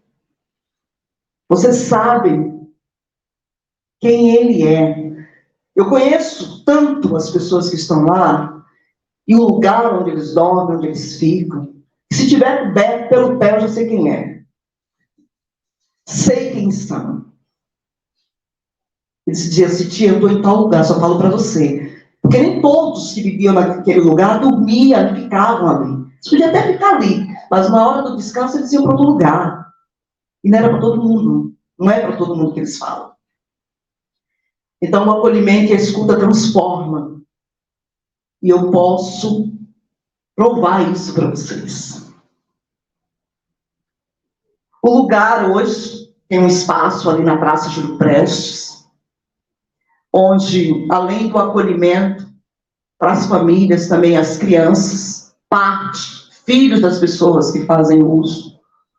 Você sabe quem ele é. Eu conheço tanto as pessoas que estão lá, e o lugar onde eles dormem, onde eles ficam. Se tiver coberto pelo pé, eu já sei quem é. Sei quem são. Esse dia, tia, eu estou em tal lugar, só falo para você. Porque nem todos que viviam naquele lugar dormiam, ficavam ali. Eles podiam até ficar ali, mas na hora do descanso eles iam para outro lugar. E não era para todo mundo. Não é para todo mundo que eles falam. Então, o acolhimento e a escuta transforma. E eu posso provar isso para vocês. O lugar hoje tem um espaço ali na Praça Júlio Prestes, onde, além do acolhimento para as famílias, também as crianças, filhos das pessoas que fazem uso,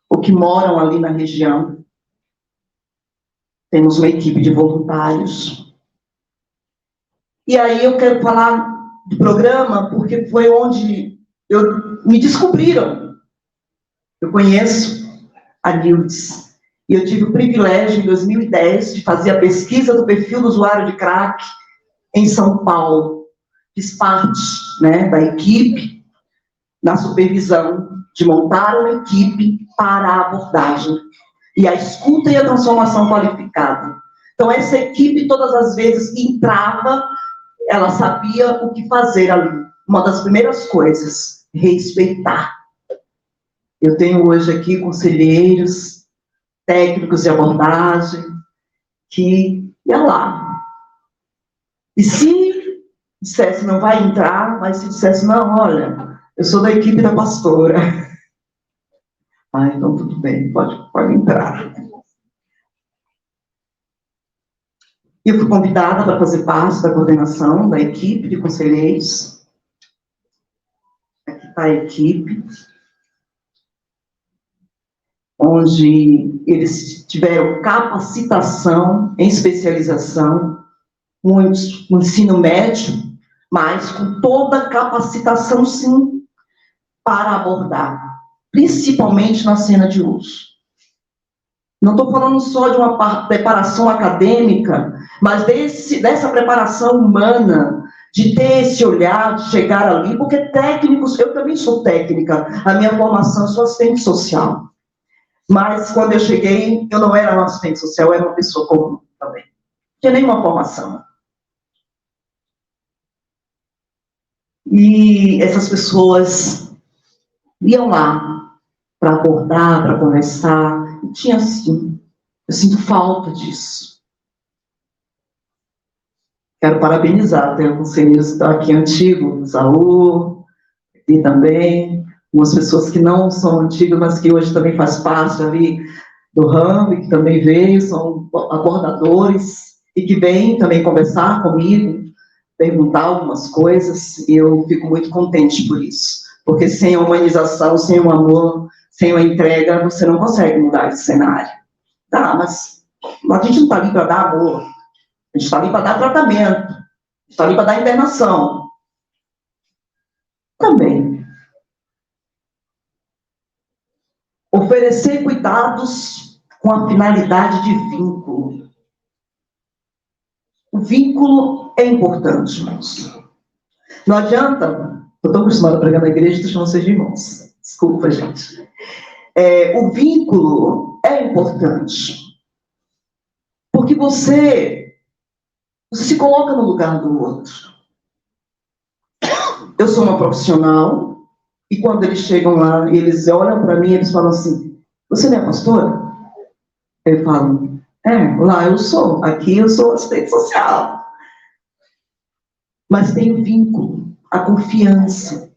ou que moram ali na região. Temos uma equipe de voluntários. E aí eu quero falar do programa, porque foi onde me descobriram. Eu conheço a Nildes, e eu tive o privilégio, em 2010, de fazer a pesquisa do perfil do usuário de crack em São Paulo. Fiz parte, né, da equipe, na supervisão, de montar uma equipe para a abordagem, e a escuta e a transformação qualificada. Então, essa equipe, todas as vezes que entrava, ela sabia o que fazer ali. Uma das primeiras coisas, respeitar. Eu tenho hoje aqui conselheiros, técnicos de abordagem, que iam lá. E se dissesse, não vai entrar, mas se dissesse, não, olha, eu sou da equipe da pastora. Ah, então tudo bem, pode entrar. Eu fui convidada para fazer parte da coordenação da equipe de conselheiros. Aqui está a equipe, onde eles tiveram capacitação em especialização, muitos no ensino médio, mas com toda a capacitação, sim, para abordar, principalmente na cena de uso. Não estou falando só de uma preparação acadêmica, mas dessa preparação humana, de ter esse olhar, de chegar ali, porque técnicos, eu também sou técnica, a minha formação, eu sou assistente social. Mas, quando eu cheguei, eu não era uma assistente social, eu era uma pessoa comum também. Não tinha nenhuma formação. E essas pessoas iam lá para abordar, para conversar. E tinha assim, eu sinto falta disso. Quero parabenizar, tem conselheiros que estão aqui antigos, Zaú, e também umas pessoas que não são antigas, mas que hoje também faz parte ali do RAM, que também veio, são abordadores, e que vêm também conversar comigo, perguntar algumas coisas, e eu fico muito contente por isso. Porque sem a humanização, sem o amor, sem a entrega, você não consegue mudar esse cenário. Tá, mas a gente não está ali para dar amor, a gente está ali para dar tratamento, a gente está ali para dar internação. Também. Oferecer cuidados com a finalidade de vínculo. O vínculo é importante, irmãos. Não adianta, eu estou acostumada a pregar na igreja, estou chamando vocês de irmãos. Desculpa, gente. O vínculo é importante. Porque você se coloca no lugar do outro. Eu sou uma profissional, e quando eles chegam lá, eles olham para mim, eles falam assim, você não é pastora? Eu falo, lá eu sou, aqui eu sou assistente social. Mas tem o vínculo, a confiança.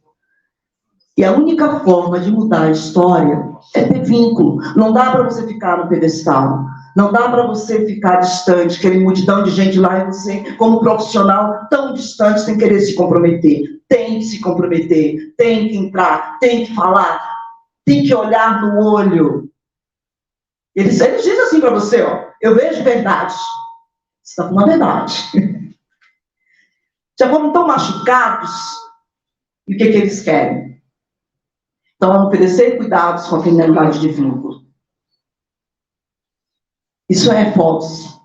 E a única forma de mudar a história é ter vínculo. Não dá para você ficar no pedestal. Não dá para você ficar distante, aquele multidão de gente lá, e você, como profissional, tão distante, sem querer se comprometer. Tem que se comprometer, tem que entrar, tem que falar, tem que olhar no olho. Eles dizem assim para você, ó, eu vejo verdade. Você está falando a verdade. Já foram tão machucados, e o que eles querem? Então, oferecer cuidados com a finalidade de vínculo. Isso é fotos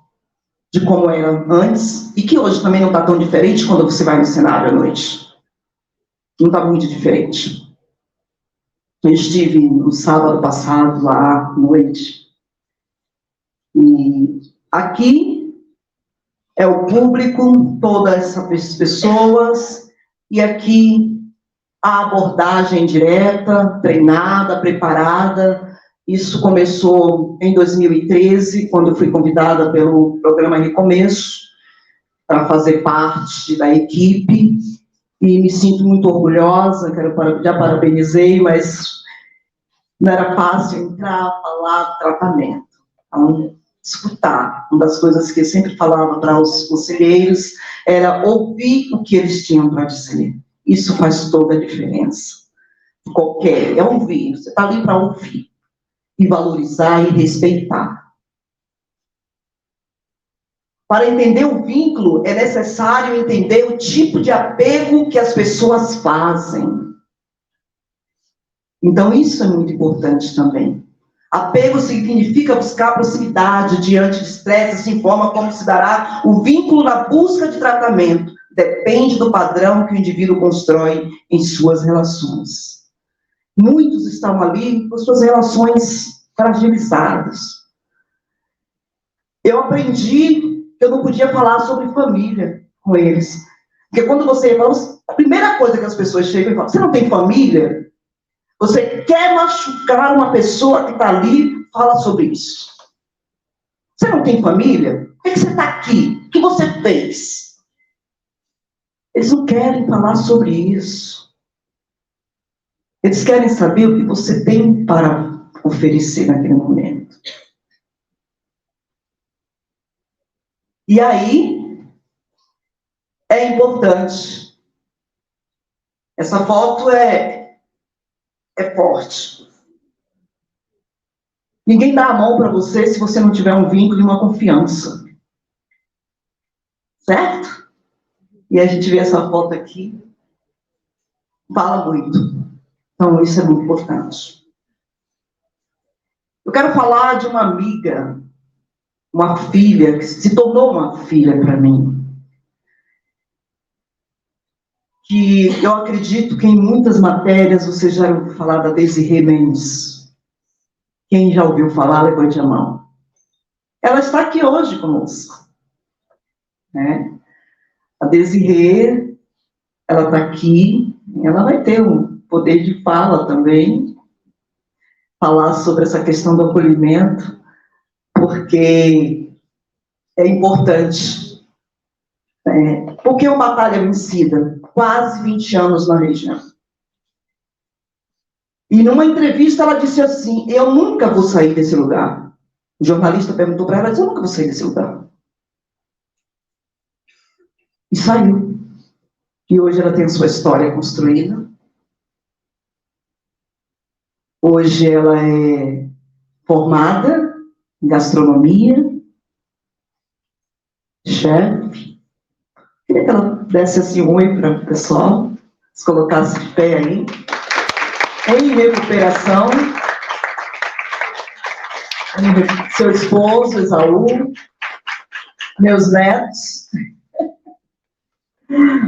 de como era antes, e que hoje também não está tão diferente quando você vai no cenário à noite. Não está muito diferente. Eu estive no sábado passado, lá à noite, e aqui é o público, todas essas pessoas, e aqui a abordagem direta, treinada, preparada. Isso começou em 2013, quando eu fui convidada pelo programa Recomeço para fazer parte da equipe, e me sinto muito orgulhosa, já parabenizei, mas não era fácil entrar, falar do tratamento. Então, escutar. Uma das coisas que eu sempre falava para os conselheiros era ouvir o que eles tinham para dizer. Isso faz toda a diferença. É ouvir, você está ali para ouvir, e valorizar e respeitar. Para entender o vínculo, é necessário entender o tipo de apego que as pessoas fazem. Então, isso é muito importante também. Apego significa buscar proximidade diante de estresse, assim forma como se dará o vínculo na busca de tratamento. Depende do padrão que o indivíduo constrói em suas relações. Muitos estão ali com suas relações fragilizadas. Eu aprendi que eu não podia falar sobre família com eles. Porque quando você fala, a primeira coisa que as pessoas chegam e falam, você não tem família? Você quer machucar uma pessoa que está ali, fala sobre isso. Você não tem família? Por que você está aqui? O que você fez? Eles não querem falar sobre isso. Eles querem saber o que você tem para oferecer naquele momento. E aí, é importante. Essa foto é forte. Ninguém dá a mão para você se você não tiver um vínculo e uma confiança. Certo? E a gente vê essa foto aqui, fala muito. Então, isso é muito importante. Eu quero falar de uma amiga, uma filha, que se tornou uma filha para mim. Que eu acredito que em muitas matérias você já ouviu falar da Desirê Mendes. Quem já ouviu falar, levante a mão. Ela está aqui hoje conosco. Né? A Desirê, ela está aqui, ela vai ter um poder de fala também, falar sobre essa questão do acolhimento, porque é importante. Porque é uma batalha vencida, quase 20 anos na região. E numa entrevista ela disse assim, eu nunca vou sair desse lugar. O jornalista perguntou para ela, eu nunca vou sair desse lugar. E saiu. E hoje ela tem a sua história construída. Hoje ela é formada em gastronomia, chefe. Queria que ela desse assim um oi para o pessoal, se colocasse de pé aí. Em recuperação. Seu esposo, Esaú. Meus netos.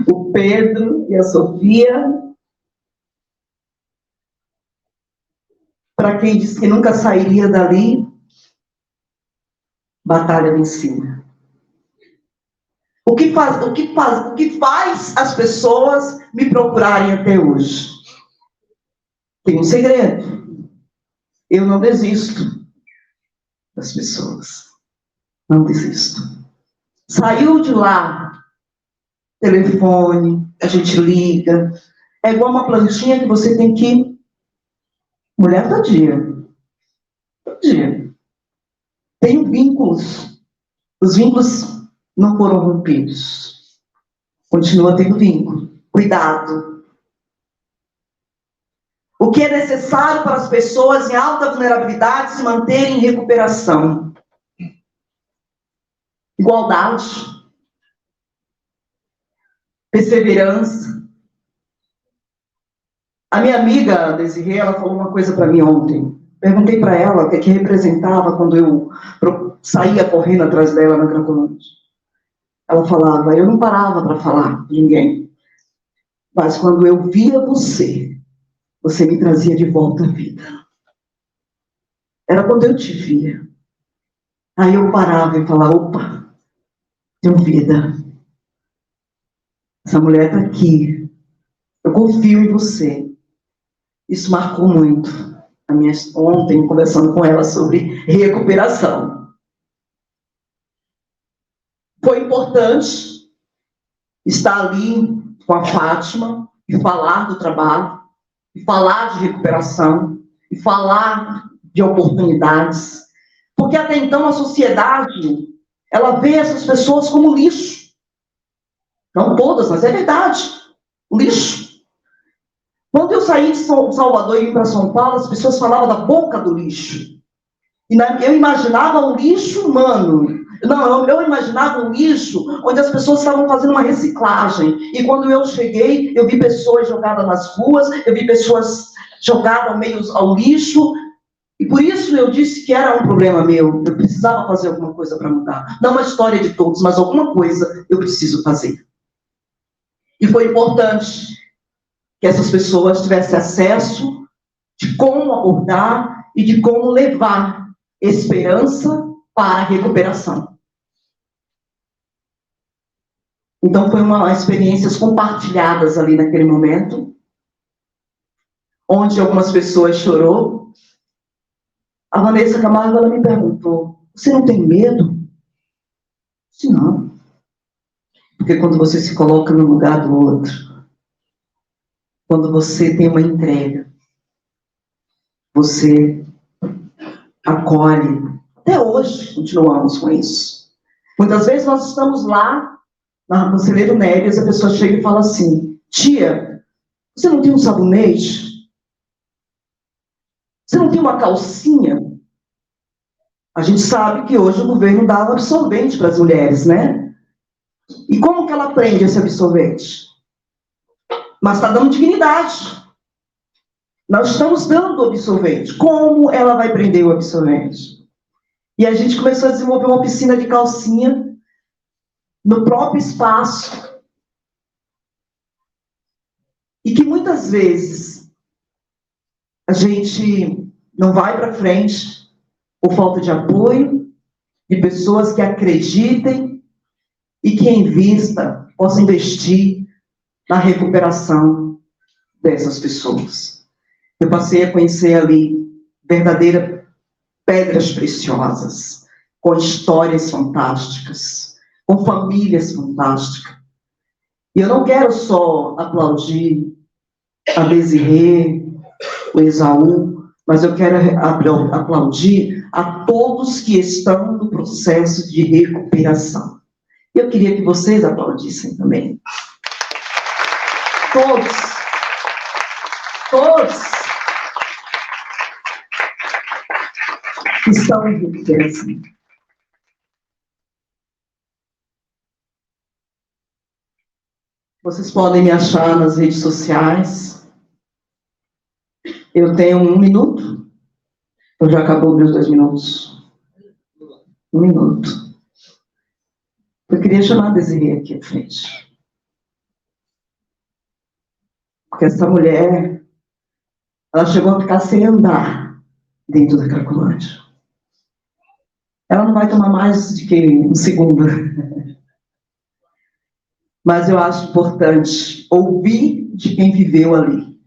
O Pedro e a Sofia. Para quem disse que nunca sairia dali, batalha vencida. O que faz as pessoas me procurarem até hoje? Tem um segredo. Eu não desisto das pessoas. Não desisto. Saiu de lá, telefone, a gente liga. É igual uma plantinha que você tem que... Mulher todo dia. Todo dia. Tem vínculos. Os vínculos não foram rompidos. Continua tendo vínculo. Cuidado. O que é necessário para as pessoas em alta vulnerabilidade se manterem em recuperação? Igualdade. Perseverança. A minha amiga, Desirê, ela falou uma coisa para mim ontem. Perguntei para ela o que representava quando eu saía correndo atrás dela na Cracolândia. Ela falava, eu não parava para falar com ninguém. Mas quando eu via você, você me trazia de volta à vida. Era quando eu te via. Aí eu parava e falava, opa, tenho vida. Essa mulher está aqui. Eu confio em você. Isso marcou muito. Ontem, conversando com ela sobre recuperação. Foi importante estar ali com a Fátima e falar do trabalho, e falar de recuperação, e falar de oportunidades. Porque até então a sociedade, ela vê essas pessoas como lixo. Não todas, mas é verdade. Lixo. Quando eu saí de Salvador e vim para São Paulo, as pessoas falavam da boca do lixo. E eu imaginava um lixo humano. Não, eu imaginava um lixo onde as pessoas estavam fazendo uma reciclagem. E quando eu cheguei, eu vi pessoas jogadas nas ruas, eu vi pessoas jogadas ao lixo. E por isso eu disse que era um problema meu. Eu precisava fazer alguma coisa para mudar. Não uma história de todos, mas alguma coisa eu preciso fazer. E foi importante que essas pessoas tivessem acesso de como abordar e de como levar esperança para a recuperação. Então, foi experiências compartilhadas ali naquele momento, onde algumas pessoas chorou. A Vanessa Camargo, ela me perguntou, você não tem medo? Eu disse, não. Porque quando você se coloca no lugar do outro, quando você tem uma entrega, você acolhe. Até hoje, continuamos com isso. Muitas vezes nós estamos lá, na Conselheiro Neves, a pessoa chega e fala assim, tia, você não tem um sabonete? Você não tem uma calcinha? A gente sabe que hoje o governo dá um absorvente para as mulheres, né? E como que ela prende esse absorvente? Mas está dando dignidade. Nós estamos dando o absorvente. Como ela vai prender o absorvente? E a gente começou a desenvolver uma piscina de calcinha no próprio espaço. E que muitas vezes a gente não vai para frente por falta de apoio, de pessoas que acreditem e que possam investir na recuperação dessas pessoas. Eu passei a conhecer ali verdadeiras pedras preciosas, com histórias fantásticas, com famílias fantásticas. E eu não quero só aplaudir a Desirê, o Esaú, mas eu quero aplaudir a todos que estão no processo de recuperação. Eu queria que vocês aplaudissem também. Todos que estão em recuperação. Vocês podem me achar nas redes sociais. Eu tenho 1 minuto. Ou já acabou meus 2 minutos? 1 minuto. Eu queria chamar a Desirê aqui à frente. Porque essa mulher, ela chegou a ficar sem andar dentro da Cracolândia. Ela não vai tomar mais do que 1 segundo. Mas eu acho importante ouvir de quem viveu ali,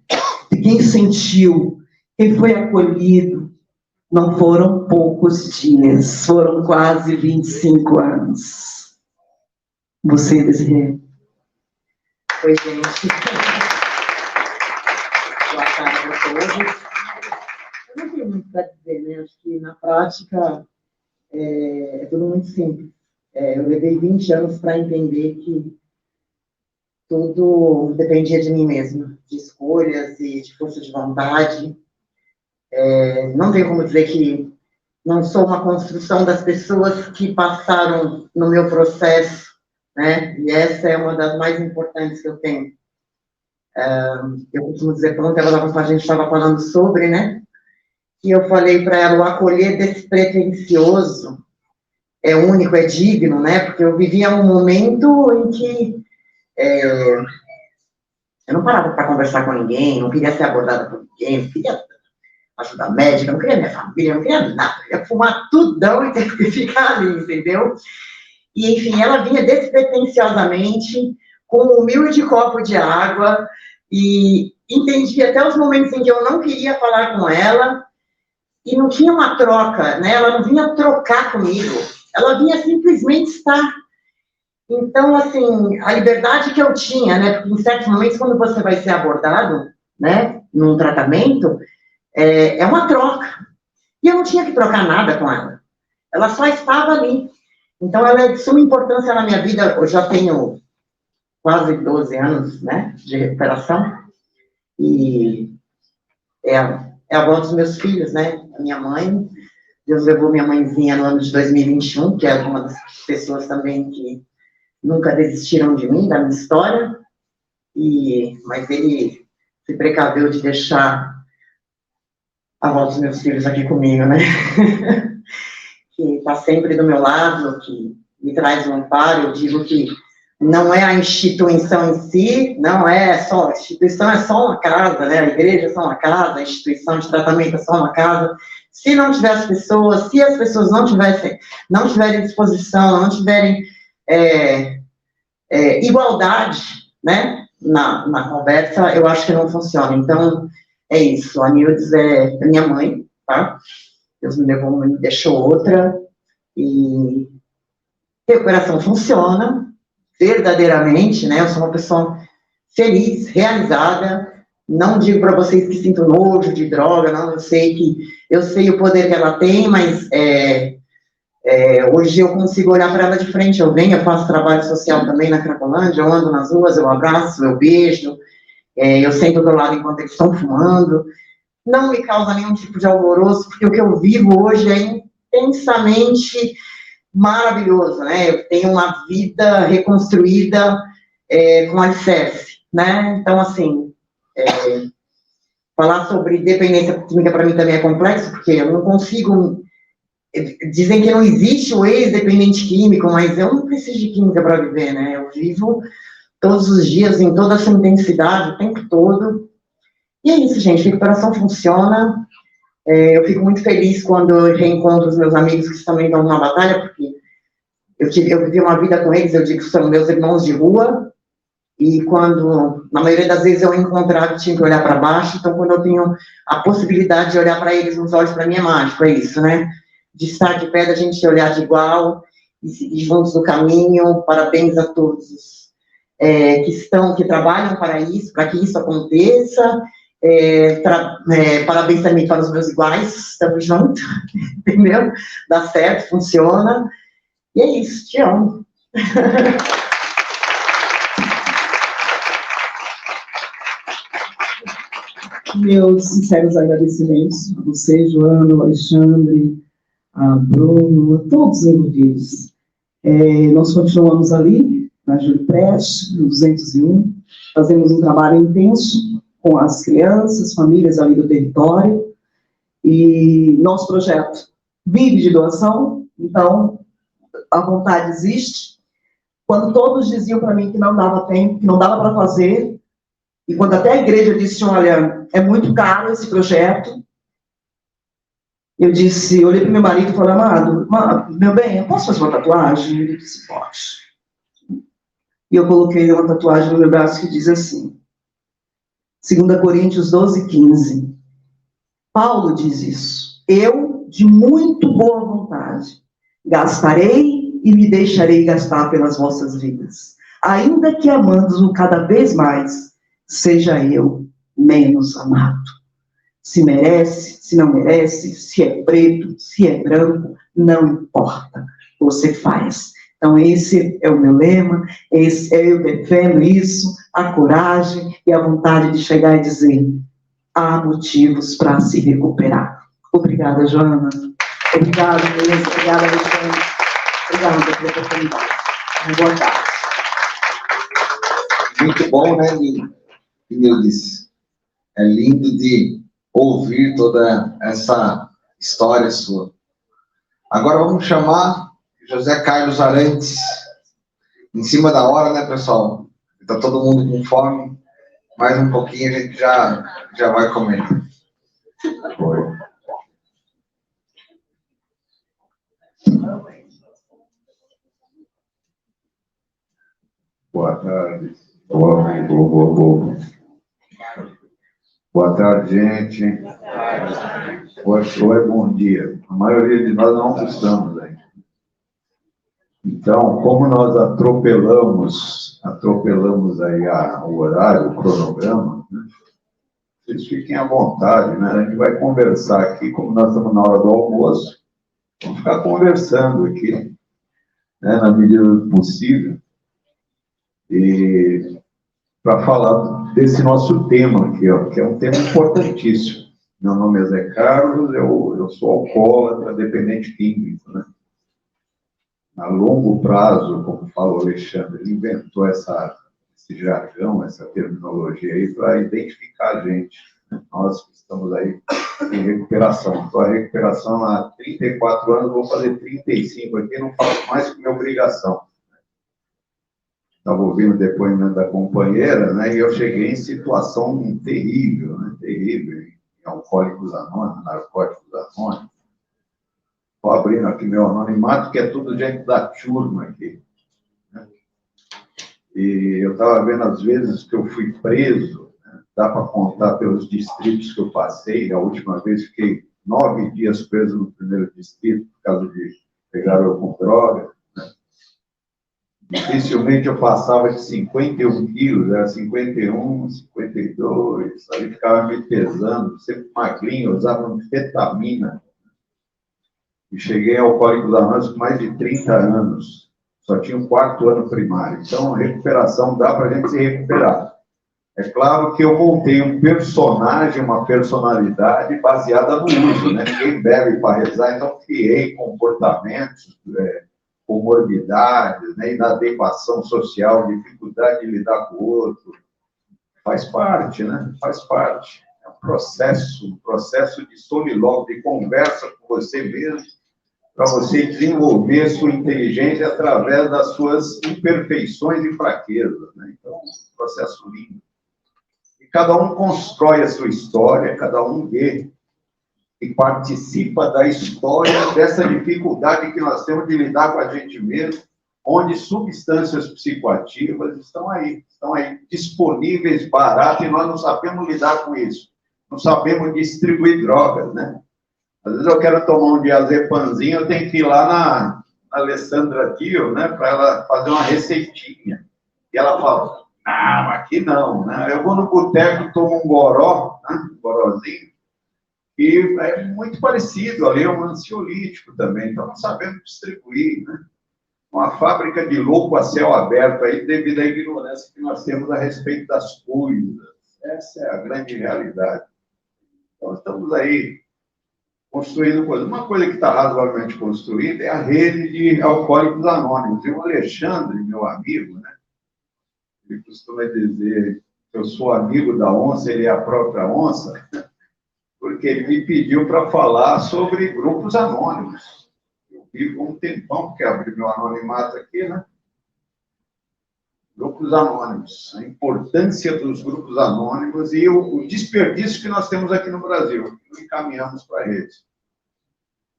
de quem sentiu, quem foi acolhido. Não foram poucos dias, foram quase 25 anos. Você, Desirê. Oi, gente. Boa tarde a todos. Eu não tenho muito para dizer, né? Acho que na prática é tudo muito simples. Eu levei 20 anos para entender que tudo dependia de mim mesma, de escolhas e de força de vontade. Não tenho como dizer que não sou uma construção das pessoas que passaram no meu processo, né? E essa é uma das mais importantes que eu tenho. Eu costumo dizer, pronto, a gente estava falando sobre, né? E eu falei para ela, o acolher despretensioso é único, é digno, né? Porque eu vivia um momento em que eu não parava para conversar com ninguém, não queria ser abordada por ninguém, não queria ajuda médica, não queria minha família, não queria nada, eu queria fumar tudão e ter que ficar ali, entendeu? E, enfim, ela vinha despretensiosamente, com um humilde copo de água, e entendia até os momentos em que eu não queria falar com ela, e não tinha uma troca, né? Ela não vinha trocar comigo, ela vinha simplesmente estar. Então, assim, a liberdade que eu tinha, né? Porque em certos momentos, quando você vai ser abordado, né, num tratamento, é uma troca. E eu não tinha que trocar nada com ela. Ela só estava ali. Então, ela é de suma importância na minha vida. Eu já tenho quase 12 anos, né, de recuperação. E é a avó dos meus filhos, né? A minha mãe. Deus levou minha mãezinha no ano de 2021, que é uma das pessoas também que nunca desistiram de mim, da minha história. Mas ele se precaveu de deixar a avó dos meus filhos aqui comigo, né? Que está sempre do meu lado, que me traz um amparo. Eu digo que não é a instituição em si, não é só, a instituição é só uma casa, né? A igreja é só uma casa, a instituição de tratamento é só uma casa. Se não tiver as pessoas, se as pessoas não tiverem disposição, não tiverem igualdade, né, na conversa, eu acho que não funciona. Então, é isso. A Nildes é minha mãe, tá? Deus me levou uma e me deixou outra. E recuperação funciona, verdadeiramente, né? Eu sou uma pessoa feliz, realizada. Não digo para vocês que sinto nojo de droga, não. Eu sei o poder que ela tem, mas hoje eu consigo olhar para ela de frente. Eu faço trabalho social também na Cracolândia, eu ando nas ruas, eu abraço, eu beijo, eu sento do lado enquanto eles estão fumando. Não me causa nenhum tipo de alvoroço, porque o que eu vivo hoje é intensamente maravilhoso, né? Eu tenho uma vida reconstruída com alicerce, né? Então, assim, falar sobre dependência química para mim também é complexo, porque eu não consigo. Dizem que não existe o ex-dependente químico, mas eu não preciso de química para viver, né? Eu vivo todos os dias, em toda essa intensidade, o tempo todo. E é isso, gente, a recuperação funciona. Eu fico muito feliz quando eu reencontro os meus amigos que também estão numa batalha, porque eu vivi uma vida com eles, eu digo que são meus irmãos de rua, e quando, na maioria das vezes, eu encontrava, tinha que olhar para baixo, então quando eu tenho a possibilidade de olhar para eles nos olhos, para mim é mágico, é isso, né? De estar de pé, da gente se olhar de igual, e seguir juntos no caminho. Parabéns a todos que trabalham para que isso aconteça. Parabéns também para os meus iguais, estamos juntos, entendeu? Dá certo, funciona. E é isso, te amo. Meus sinceros agradecimentos a você, Joana, ao Alexandre, a Bruno, a todos os envolvidos. Nós continuamos ali, na Júlio Preste, no 201, fazemos um trabalho intenso com as crianças, famílias ali do território, e nosso projeto vive de doação, então a vontade existe. Quando todos diziam para mim que não dava tempo, que não dava para fazer, e quando até a igreja disse, olha, é muito caro esse projeto, eu olhei para meu marido e falei, amado, meu bem, eu posso fazer uma tatuagem? Ele disse, pode. E eu coloquei uma tatuagem no meu braço que diz assim, 2 Coríntios 12:15. Paulo diz isso. Eu, de muito boa vontade, gastarei e me deixarei gastar pelas vossas vidas. Ainda que amando-o cada vez mais, seja eu menos amado. Se merece, se não merece, se é preto, se é branco, não importa. Você faz. Então, esse é o meu lema, eu defendo isso, a coragem e a vontade de chegar e dizer, há motivos para se recuperar. Obrigada, Joana. Obrigada, Luiz. Obrigada, Alexandre. Obrigada pela oportunidade. Boa tarde. Muito bom, né, Lili? Nildes, é lindo de ouvir toda essa história sua. Agora vamos chamar José Carlos Arantes. Em cima da hora, né, pessoal? Está todo mundo com fome. Mais um pouquinho a gente já vai comer. Foi. Boa tarde. Boa tarde, gente. Oi, bom dia. A maioria de nós não almoçamos ainda. Então, como nós atropelamos aí o horário, o cronograma, né? Vocês fiquem à vontade, né? A gente vai conversar aqui, como nós estamos na hora do almoço, vamos ficar conversando aqui, né, na medida do possível, e para falar desse nosso tema aqui, ó, que é um tema importantíssimo. Meu nome é Zé Carlos, eu sou alcoólatra, dependente químico, né? A longo prazo, como fala o Alexandre, ele inventou esse jargão, essa terminologia aí para identificar a gente. Nós que estamos aí em recuperação. Estou em recuperação há 34 anos, vou fazer 35 aqui, não faço mais que minha obrigação. Estava ouvindo o depoimento da companheira, né, e eu cheguei em situação terrível, né, terrível, em Alcoólicos Anônimos, Narcóticos Anônimos. Estou abrindo aqui meu anonimato, que é tudo gente da turma aqui. Né? E eu estava vendo as vezes que eu fui preso, né? Dá para contar pelos distritos que eu passei. A última vez fiquei 9 dias preso no primeiro distrito, por causa de pegar eu com droga. Né? Dificilmente eu passava de 51 quilos, era 51, 52, aí ficava me pesando, sempre magrinho, usava anfetamina. E cheguei ao Alcoólicos Anônimos com mais de 30 anos. Só tinha um 4º ano primário. Então, a recuperação dá para a gente se recuperar. É claro que eu montei um personagem, uma personalidade baseada no uso, né? Ninguém bebe para rezar, então criei comportamentos, comorbidades, né? Inadequação social, dificuldade de lidar com o outro. Faz parte, né? Faz parte. É um processo de solilóquio, de conversa com você mesmo, para você desenvolver sua inteligência através das suas imperfeições e fraquezas, né? Então, um processo lindo. E cada um constrói a sua história, cada um vê e participa da história dessa dificuldade que nós temos de lidar com a gente mesmo, onde substâncias psicoativas estão aí disponíveis, baratas, e nós não sabemos lidar com isso. Não sabemos distribuir drogas, né? Às vezes eu quero tomar um diazepanzinho, eu tenho que ir lá na Alessandra Dio, né, para ela fazer uma receitinha. E ela fala, não, aqui não, né? Eu vou no boteco, tomo um goró, né, um gorozinho, e é muito parecido, ali é um ansiolítico também, então não sabemos distribuir, né? Uma fábrica de louco a céu aberto aí, devido à ignorância que nós temos a respeito das coisas. Essa é a grande realidade. Então, estamos aí construindo coisas. Uma coisa que está razoavelmente construída é a rede de Alcoólicos Anônimos. E o Alexandre, meu amigo, né, ele costuma dizer que eu sou amigo da onça, ele é a própria onça, porque ele me pediu para falar sobre grupos anônimos. Eu vivo um tempão, porque abri meu anonimato aqui, né? Grupos anônimos, a importância dos grupos anônimos e o desperdício que nós temos aqui no Brasil. Não encaminhamos para eles.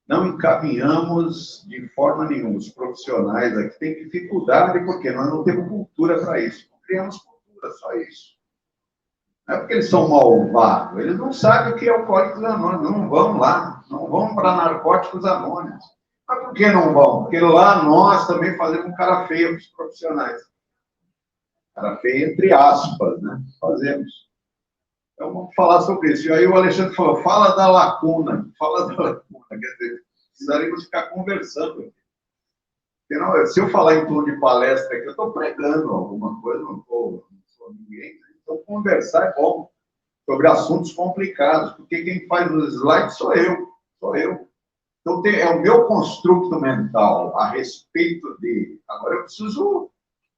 Não encaminhamos de forma nenhuma. Os profissionais aqui têm dificuldade, porque nós não temos cultura para isso. Não criamos cultura, só isso. Não é porque eles são malvados, eles não sabem o que é Alcoólicos Anônimos, não vão lá, não vão para Narcóticos Anônimos. Mas por que não vão? Porque lá nós também fazemos cara feio para os profissionais. Cara feia, entre aspas, né? Fazemos. Então, vamos falar sobre isso. E aí o Alexandre falou, fala da lacuna. Quer dizer, precisaríamos ficar conversando aqui. Porque não, se eu falar em tom de palestra aqui, eu estou pregando alguma coisa, não sou ninguém. Então, conversar é bom sobre assuntos complicados, porque quem faz os slides sou eu. Então, é o meu construto mental a respeito de... Agora, eu preciso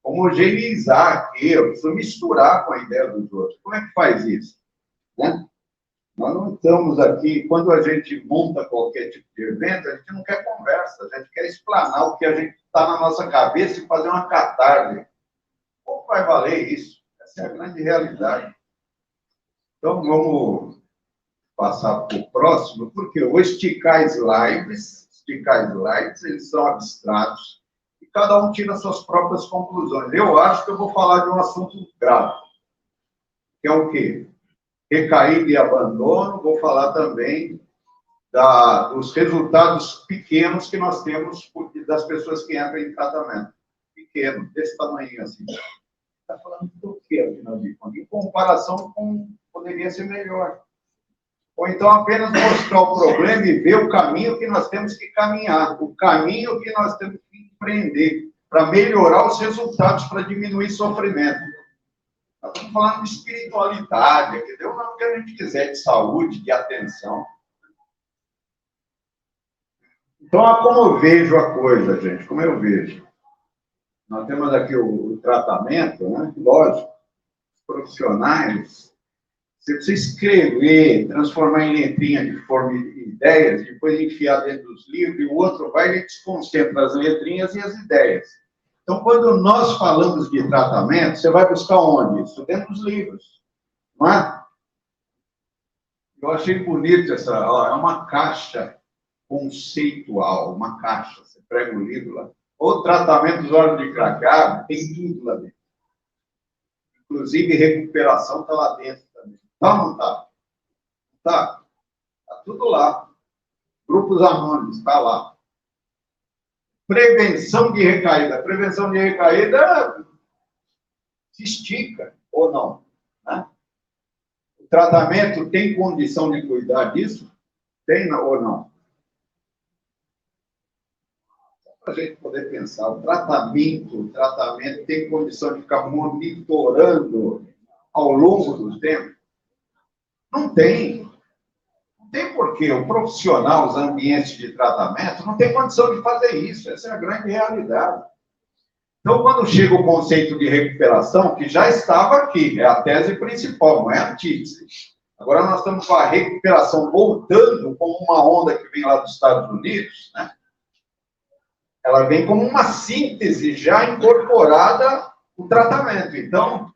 homogeneizar aqui, eu preciso misturar com a ideia dos outros. Como é que faz isso? Né? Nós não estamos aqui, quando a gente monta qualquer tipo de evento, a gente não quer conversa, a gente quer explanar o que a gente está na nossa cabeça e fazer uma catarse. Como vai valer isso? Essa é a grande realidade. Então, vamos passar para o próximo, porque eu vou esticar slides, eles são abstratos, e cada um tira suas próprias conclusões. Eu acho que eu vou falar de um assunto grave, que é o quê? Recaída e abandono. Vou falar também dos resultados pequenos que nós temos das pessoas que entram em tratamento. Pequeno, desse tamanho assim. Está falando do quê, afinal de contas? Em comparação com poderia ser melhor. Ou então apenas mostrar o problema e ver o caminho que nós temos que caminhar, o caminho que nós temos que empreender para melhorar os resultados, para diminuir sofrimento. Nós estamos falando de espiritualidade, que deu o nome que a gente quiser, de saúde, de atenção. Então, como eu vejo a coisa, gente, como eu vejo. Nós temos aqui o tratamento, né? Lógico, os profissionais, se você escrever, transformar em letrinha de forma de ideias, depois enfiar dentro dos livros, e o outro vai e desconcentra as letrinhas e as ideias. Então, quando nós falamos de tratamento, você vai buscar onde? Isso dentro dos livros, não é? Eu achei bonito essa, ó, é uma caixa conceitual, uma caixa, você prega o livro lá. O tratamento dos órgãos de Cracóvia tem tudo lá dentro. Inclusive, recuperação está lá dentro também. Tá ou não está? Tá. Está tudo lá. Grupos anônimos, está lá. Prevenção de recaída. Prevenção de recaída se estica, ou não? Né? O tratamento tem condição de cuidar disso? Tem ou não? Para a gente poder pensar, o tratamento tem condição de ficar monitorando ao longo do tempo? Não tem. Não tem porquê. O profissional, os ambientes de tratamento, não tem condição de fazer isso. Essa é a grande realidade. Então, quando chega o conceito de recuperação, que já estava aqui, é a tese principal, não é a antítese. Agora nós estamos com a recuperação voltando como uma onda que vem lá dos Estados Unidos, né? Ela vem como uma síntese já incorporada no tratamento. Então,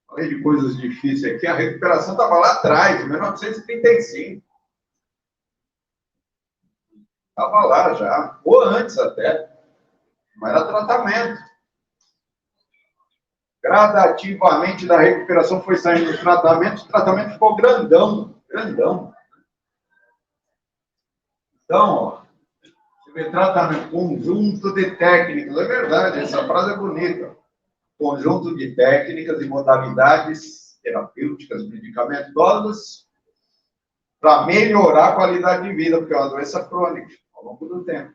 falei de coisas difíceis aqui, a recuperação estava lá atrás, em 1935. Estava lá já, ou antes até. Não era tratamento. Gradativamente da recuperação foi saindo o tratamento ficou grandão. Então, ó, tratamento, conjunto de técnicas, é verdade, essa frase é bonita. Conjunto de técnicas e modalidades terapêuticas, medicamentosas, para melhorar a qualidade de vida, porque é uma doença crônica, ao longo do tempo.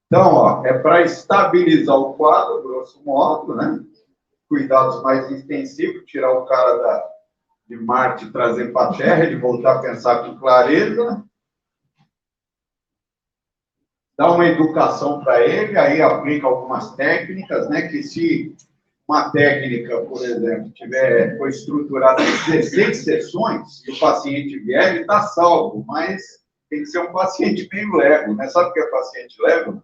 Então, ó, é para estabilizar o quadro, grosso modo, né? Cuidados mais intensivos, tirar o cara de Marte e trazer para a Terra, ele voltar a pensar com clareza, dá uma educação para ele, aí aplica algumas técnicas, né, que se uma técnica, por exemplo, foi estruturada em 16 sessões, e o paciente vier, ele está salvo, mas tem que ser um paciente meio lego, né? Sabe o que é paciente lego?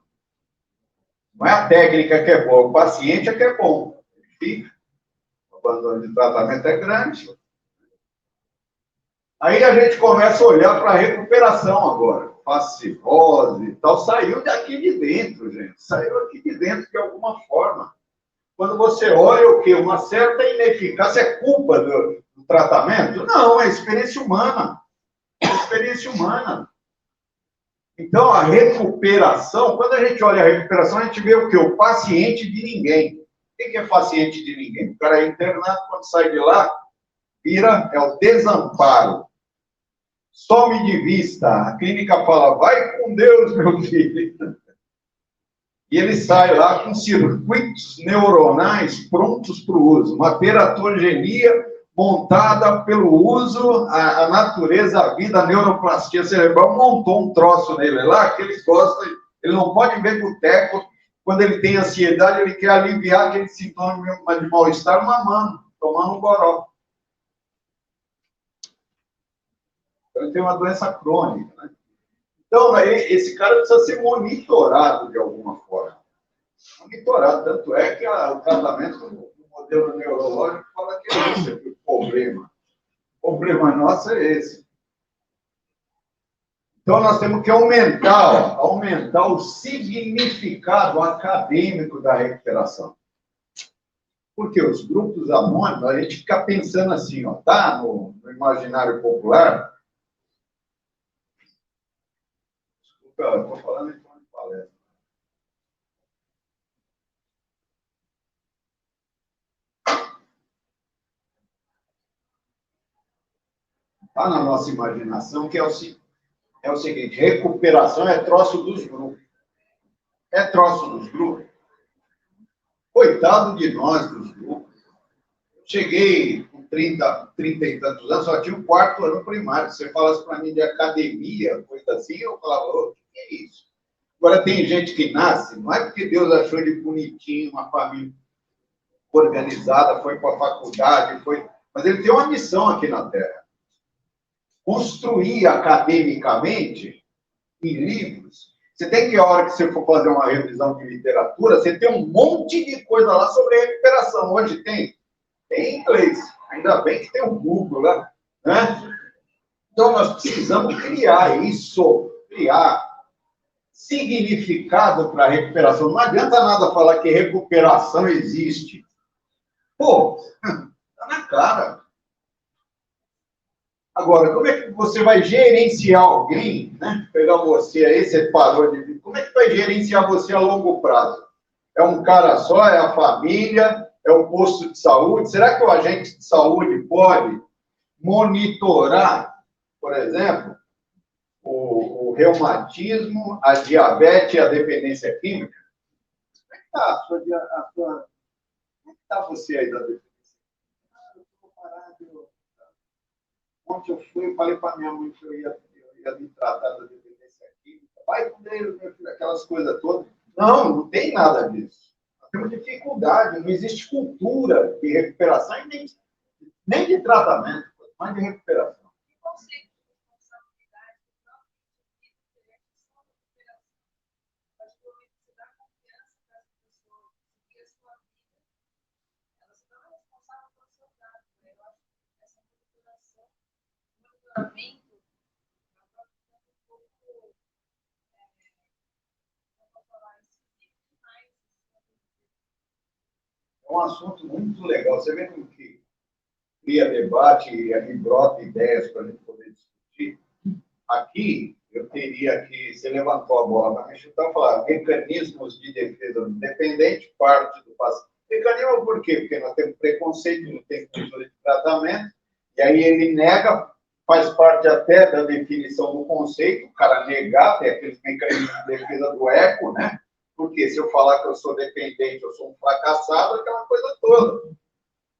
Não é a técnica que é boa, o paciente é que é bom. Ele fica, o abandono de tratamento é grande. Aí a gente começa a olhar para a recuperação agora. Passivose e tal, saiu daqui de dentro, gente. Saiu aqui de dentro de alguma forma. Quando você olha o quê? Uma certa ineficácia, é culpa do tratamento? Não, é experiência humana. É experiência humana. Então, a recuperação, quando a gente olha a recuperação, a gente vê o quê? O paciente de ninguém. O que é paciente de ninguém? O cara é internado, quando sai de lá, é o desamparo. Some de vista. A clínica fala, vai com Deus, meu filho. E ele sai lá com circuitos neuronais prontos para o uso. Uma teratogenia montada pelo uso, a natureza, a vida, a neuroplastia cerebral montou um troço nele lá, que eles gostam, ele não pode ver boteco, Quando ele tem ansiedade, ele quer aliviar aquele sintoma de mal-estar mamando, tomando um goró. Então, ele tem uma doença crônica, né? Então, esse cara precisa ser monitorado de alguma forma. Monitorado, tanto é que o tratamento no modelo neurológico fala que é esse o problema. O problema nosso é esse. Então, nós temos que aumentar o significado acadêmico da recuperação. Porque os grupos anônimos, a gente fica pensando assim, ó, tá no imaginário popular. Desculpa, eu estou falando em forma de palestra. Está na nossa imaginação que é o seguinte, recuperação é troço dos grupos. É troço dos grupos. Coitado de nós, dos grupos. Eu cheguei com 30 e tantos anos, só tinha o 4º ano primário. Se você falasse para mim de academia, coisa assim, eu falava, o que é isso? Agora tem gente que nasce, não é porque Deus achou ele bonitinho, uma família organizada, foi para a faculdade, mas ele tem uma missão aqui na Terra. Construir academicamente, em livros, você tem que, a hora que você for fazer uma revisão de literatura, você tem um monte de coisa lá sobre recuperação. Hoje tem em inglês. Ainda bem que tem um Google lá, né? Então, nós precisamos criar isso, criar significado para a recuperação. Não adianta nada falar que recuperação existe. Pô, tá na cara. Agora, como é que você vai gerenciar alguém, né? Pegar você aí, você parou de vir. Como é que vai gerenciar você a longo prazo? É um cara só? É a família? É o posto de saúde? Será que o agente de saúde pode monitorar, por exemplo, o reumatismo, a diabetes e a dependência química? Como é que está como é que está você aí da dependência? Eu estou parado. Ontem eu falei para minha mãe que eu ia me tratar da dependência química. Vai com Deus, meu filho, aquelas coisas todas. Não tem nada disso. Nós temos dificuldade, não existe cultura de recuperação e nem de tratamento, mas de recuperação. É um assunto muito legal. Você vê como que cria debate e brota ideias para a gente poder discutir. Aqui, eu teria que... Você levantou a bola para me chutar e falar mecanismos de defesa do dependente, parte do paciente. Mecanismo por quê? Porque nós temos preconceito, não tem cultura de tratamento, e aí ele nega, faz parte até da definição do conceito, o cara negar, tem aqueles mecanismos de defesa do ego, né? Porque se eu falar que eu sou dependente, eu sou um fracassado, aquela coisa toda.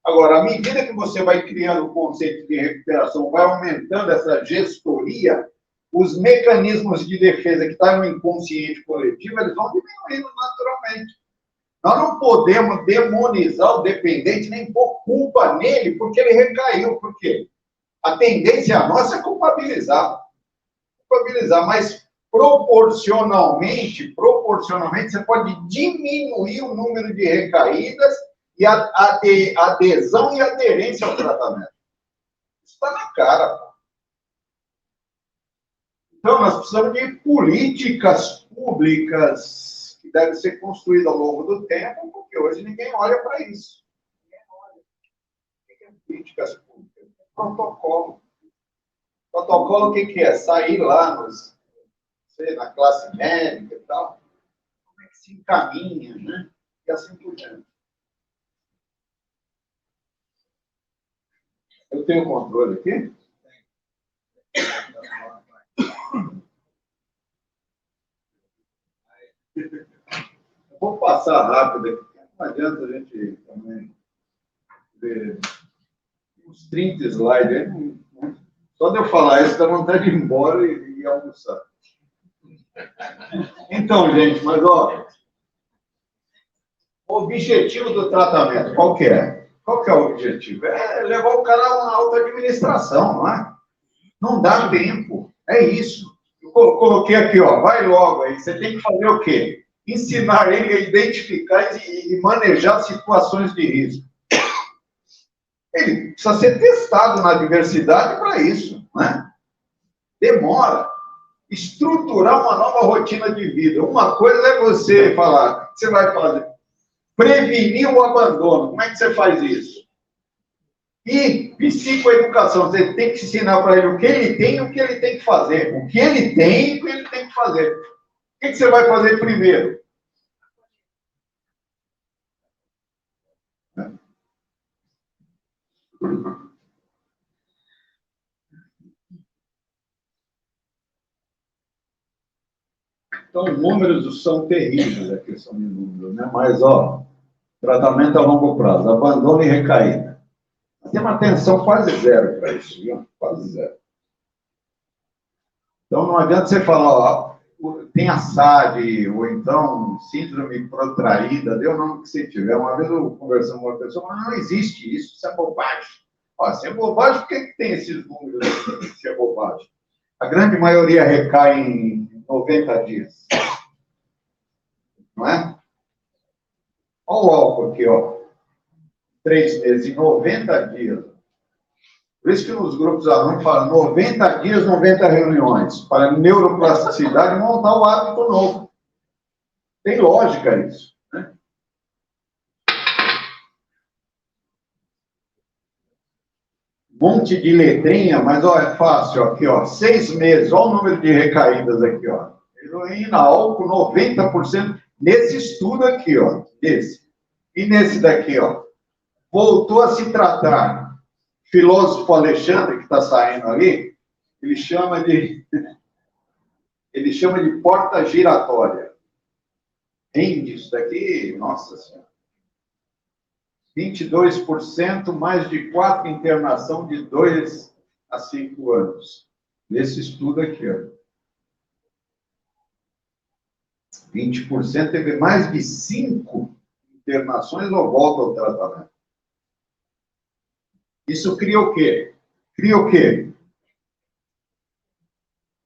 Agora, à medida que você vai criando o conceito de recuperação, vai aumentando essa gestoria, os mecanismos de defesa que estão no inconsciente coletivo, eles vão diminuindo naturalmente. Nós não podemos demonizar o dependente, nem pôr culpa nele, porque ele recaiu. Por quê? A tendência nossa é culpabilizar. Mas proporcionalmente, você pode diminuir o número de recaídas e a adesão e aderência ao tratamento. Isso está na cara. Então, nós precisamos de políticas públicas que devem ser construídas ao longo do tempo, porque hoje ninguém olha para isso. Ninguém olha. O que é políticas públicas? Protocolo. Protocolo, o que é? Sair lá na classe médica e tal. Como é que se encaminha, né? E assim por diante. Eu tenho controle aqui? Eu vou passar rápido aqui. Não adianta a gente também ver uns 30 slides. Só de eu falar isso, dá vontade de ir embora e almoçar. Então, gente, mas ó, O objetivo do tratamento, qual que é? Qual que é o objetivo? É levar o cara a uma alta administração, não é? Não dá tempo, é isso. Eu coloquei aqui, ó, vai logo aí, você tem que fazer o quê? Ensinar ele a identificar e manejar situações de risco. Ele precisa ser testado na diversidade para isso, né? Demora. Estruturar uma nova rotina de vida. Uma coisa é você falar, você vai fazer, prevenir o abandono. Como é que você faz isso? E psicoeducação, você tem que ensinar para ele o que ele tem e o que ele tem que fazer. O que ele tem e o que ele tem que fazer. O que você vai fazer primeiro? Então, números são terríveis, a questão de números, né? Mas, ó, tratamento a longo prazo, abandono e recaída. Tem uma atenção quase zero para isso, viu? Quase zero. Então, não adianta você falar, ó, tem a SAD, ou então síndrome protraída, dê o nome que você tiver. Uma vez eu conversando com uma pessoa, mas não existe isso, isso é bobagem. Ó, se é bobagem, por que tem esses números se é bobagem? A grande maioria recai em 90 dias. Não é? Olha o álcool aqui, ó. 3 meses, em 90 dias. Por isso que nos grupos anônimos falam 90 dias, 90 reuniões, para neuroplasticidade e montar o hábito novo. Tem lógica isso, né? Um monte de letrinha, mas ó, é fácil, ó, aqui, ó, 6 meses, olha o número de recaídas aqui, ó. Heroína, álcool, 90%, nesse estudo aqui, ó, esse. E nesse daqui, ó, voltou a se tratar. Filósofo Alexandre, que está saindo ali, ele chama de porta giratória. Rende isso daqui, nossa senhora. 22%, mais de 4 internação de 2 a 5 anos. Nesse estudo aqui, ó. 20% teve mais de 5 internações ou volta ao tratamento. Isso cria o quê? Cria o quê?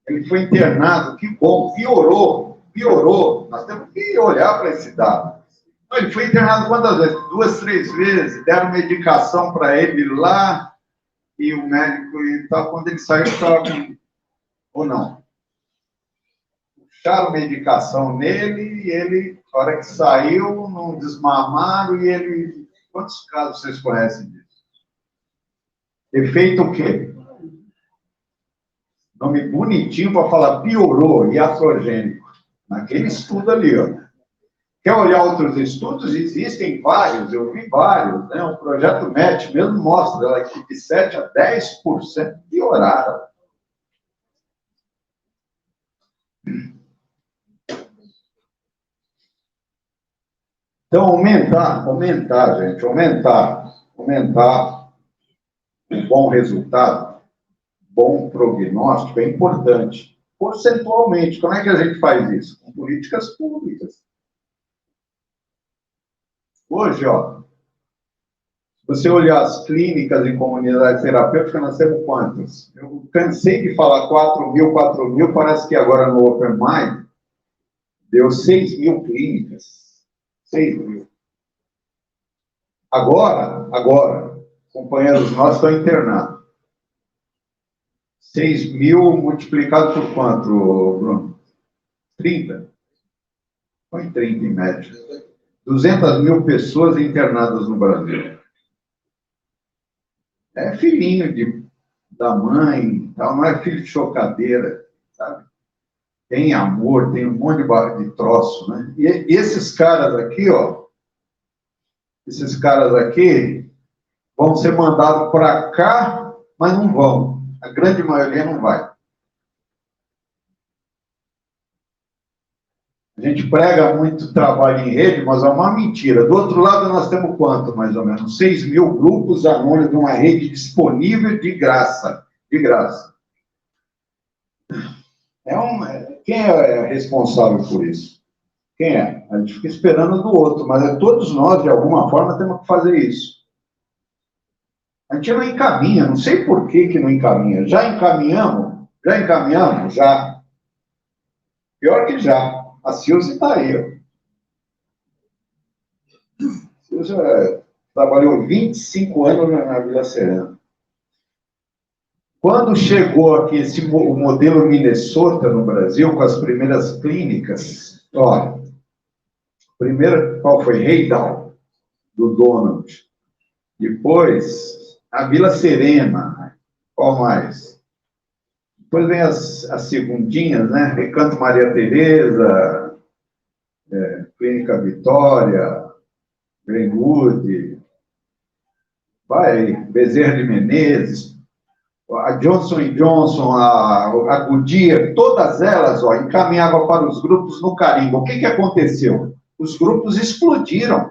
Ele foi internado, que bom, piorou. Nós temos que olhar para esse dado. Ele foi internado quantas vezes? 2, 3 vezes, deram medicação para ele lá, e o médico, e tal, quando ele saiu, estava com... Ou não? Puxaram medicação nele, e ele, na hora que saiu, não desmamaram, e ele... Quantos casos vocês conhecem disso? Efeito o quê? Nome bonitinho para falar piorou, iatrogênico. Naquele estudo ali, ó. Quer olhar outros estudos? Existem vários, eu vi vários, né? O projeto MET mesmo mostra que de 7 a 10% pioraram. Então, aumentar, gente, aumentar um bom resultado, bom prognóstico é importante. Percentualmente, como é que a gente faz isso? Com políticas públicas. Hoje, ó, se você olhar as clínicas e comunidades terapêuticas, nós temos quantas? Eu cansei de falar 4 mil, parece que agora no Open Mind deu 6 mil clínicas. 6 mil. Agora, companheiros nossos estão internados. 6 mil multiplicado por quanto, Bruno? 30. Põe 30 em média. 200 mil pessoas internadas no Brasil. É filhinho da mãe, tal, não é filho de chocadeira, sabe? Tem amor, tem um monte de troço, né? E esses caras aqui, ó, esses caras aqui vão ser mandados para cá, mas não vão. A grande maioria não vai. A gente prega muito trabalho em rede, mas é uma mentira. Do outro lado, nós temos quanto, mais ou menos? 6 mil grupos anônimos de uma rede disponível de graça. De graça. Quem é responsável por isso? Quem é? A gente fica esperando do outro, mas todos nós, de alguma forma, temos que fazer isso. A gente não encaminha, não sei por que não encaminha. Já encaminhamos? Já encaminhamos? Já. Pior que já. A Silvia está aí. Ó. A Silvia trabalhou 25 anos na Vila Serena. Quando chegou aqui o modelo Minnesota no Brasil, com as primeiras clínicas, ó, primeira, qual foi? Heydal, do Donald. Depois, a Vila Serena, qual mais? Depois vem as segundinhas, né? Recanto Maria Tereza, Clínica Vitória, Greenwood, vai, Bezerra de Menezes, a Johnson & Johnson, a Goodyear, todas elas, ó, encaminhavam para os grupos no carimbo. O que aconteceu? Os grupos explodiram.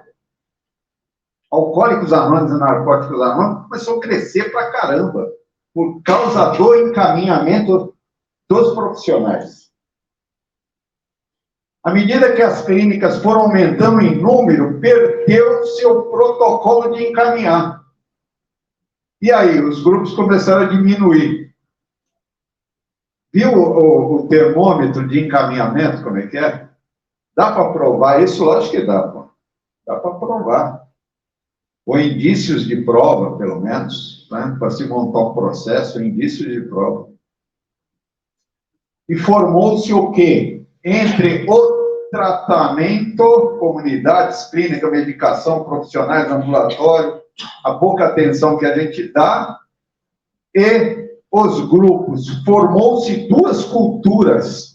Alcoólicos Anônimos e Narcóticos Anônimos começou a crescer pra caramba, por causa do encaminhamento dos profissionais. À medida que as clínicas foram aumentando em número, perdeu seu protocolo de encaminhar. E aí, os grupos começaram a diminuir. Viu o termômetro de encaminhamento, como é que é? Dá para provar isso? Lógico que dá, pô. Dá para provar. Ou indícios de prova, pelo menos, né? Para se montar um processo, indícios de prova. E formou-se o quê? Entre o tratamento, comunidades, clínica, medicação, profissionais, ambulatório, a pouca atenção que a gente dá, e os grupos. Formou-se duas culturas,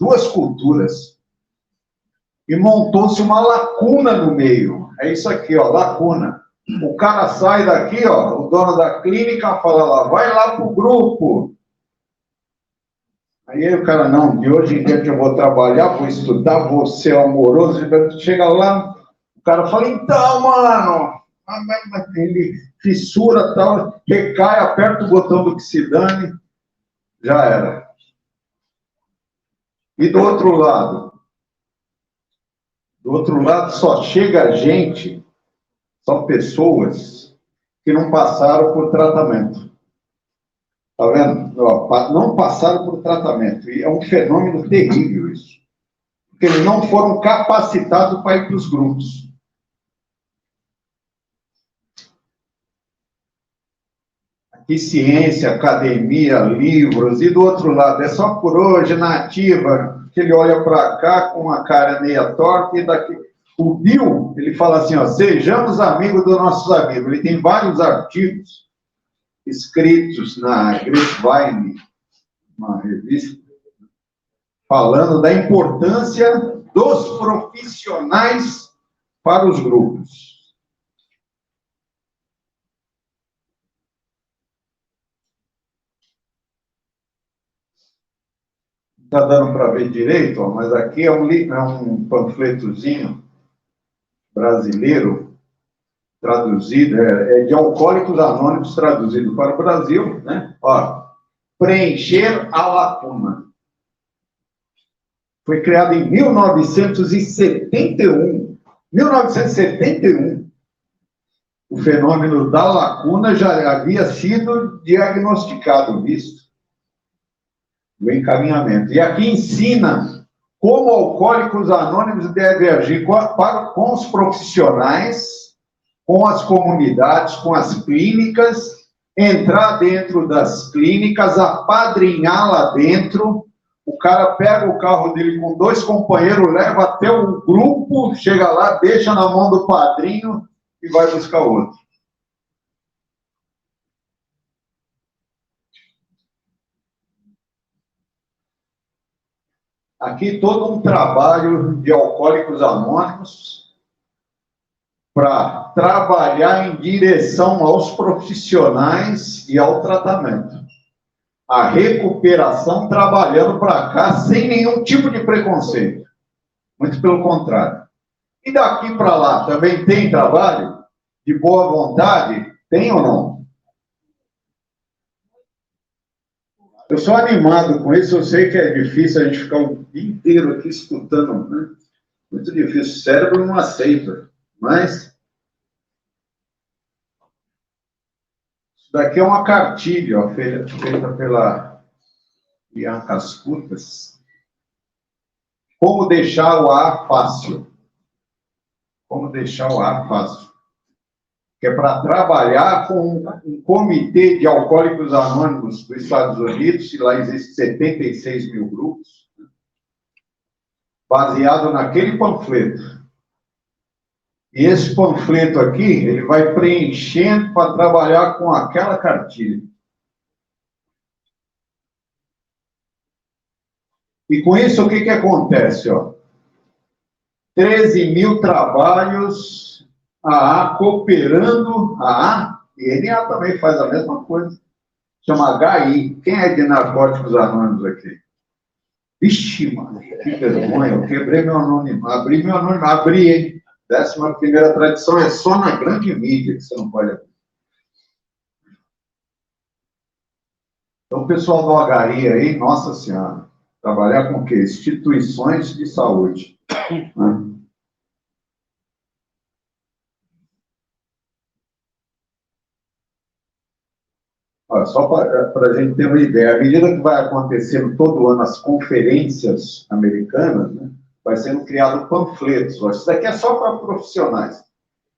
e montou-se uma lacuna no meio. É isso aqui, ó, lacuna. O cara sai daqui, ó, o dono da clínica fala lá, vai lá pro grupo. Aí o cara, não, de hoje em diante eu vou trabalhar, vou estudar, vou ser amoroso. Chega lá, o cara fala, então, mano, ele fissura, tal, recai, aperta o botão do que se dane, já era. E do outro lado só chega gente, só pessoas que não passaram por tratamento. Tá vendo? Não passaram por tratamento. E é um fenômeno terrível isso. Porque eles não foram capacitados para ir para os grupos. Aqui ciência, academia, livros. E do outro lado, é só por hoje, na ativa, que ele olha para cá com uma cara meia torta e daqui... O Bill, ele fala assim, ó, sejamos amigos dos nossos amigos. Ele tem vários artigos escritos na Grapevine, uma revista, falando da importância dos profissionais para os grupos. Está dando para ver direito, ó, mas aqui é um panfletozinho brasileiro, traduzido, é de Alcoólicos Anônimos, traduzido para o Brasil, né? Ó, preencher a lacuna. Foi criado em 1971. 1971. O fenômeno da lacuna já havia sido diagnosticado, visto. O encaminhamento. E aqui ensina como Alcoólicos Anônimos devem agir com os profissionais, com as comunidades, com as clínicas, entrar dentro das clínicas, apadrinhar lá dentro. O cara pega o carro dele com 2 companheiros, leva até o grupo, chega lá, deixa na mão do padrinho e vai buscar outro. Aqui todo um trabalho de Alcoólicos Anônimos para trabalhar em direção aos profissionais e ao tratamento. A recuperação trabalhando para cá sem nenhum tipo de preconceito. Muito pelo contrário. E daqui para lá também tem trabalho de boa vontade? Tem ou não? Eu sou animado com isso, eu sei que é difícil a gente ficar o dia inteiro aqui escutando, né? Muito difícil. O cérebro não aceita. Mas isso daqui é uma cartilha, ó, feita pela Bianca Ascutas. Como deixar o A fácil. Como deixar o A fácil. Que é para trabalhar com um comitê de alcoólicos anônimos dos Estados Unidos, e lá existem 76 mil grupos, baseado naquele panfleto. E esse panfleto aqui, ele vai preenchendo para trabalhar com aquela cartilha. E com isso, o que que acontece? Ó? 13 mil trabalhos, a cooperando, a NA também faz a mesma coisa. Chama HI. Quem é de Narcóticos Anônimos aqui? Vixe, mano, que vergonha, eu quebrei meu anonimato, abri, hein? 11ª tradição é só na grande mídia que você não pode abrir. Então, o pessoal do HI aí, nossa senhora, trabalhar com o quê? Instituições de saúde. Né? Olha, só para a gente ter uma ideia, à medida que vai acontecendo todo ano as conferências americanas, né, vai sendo criado panfletos. Isso daqui é só para profissionais.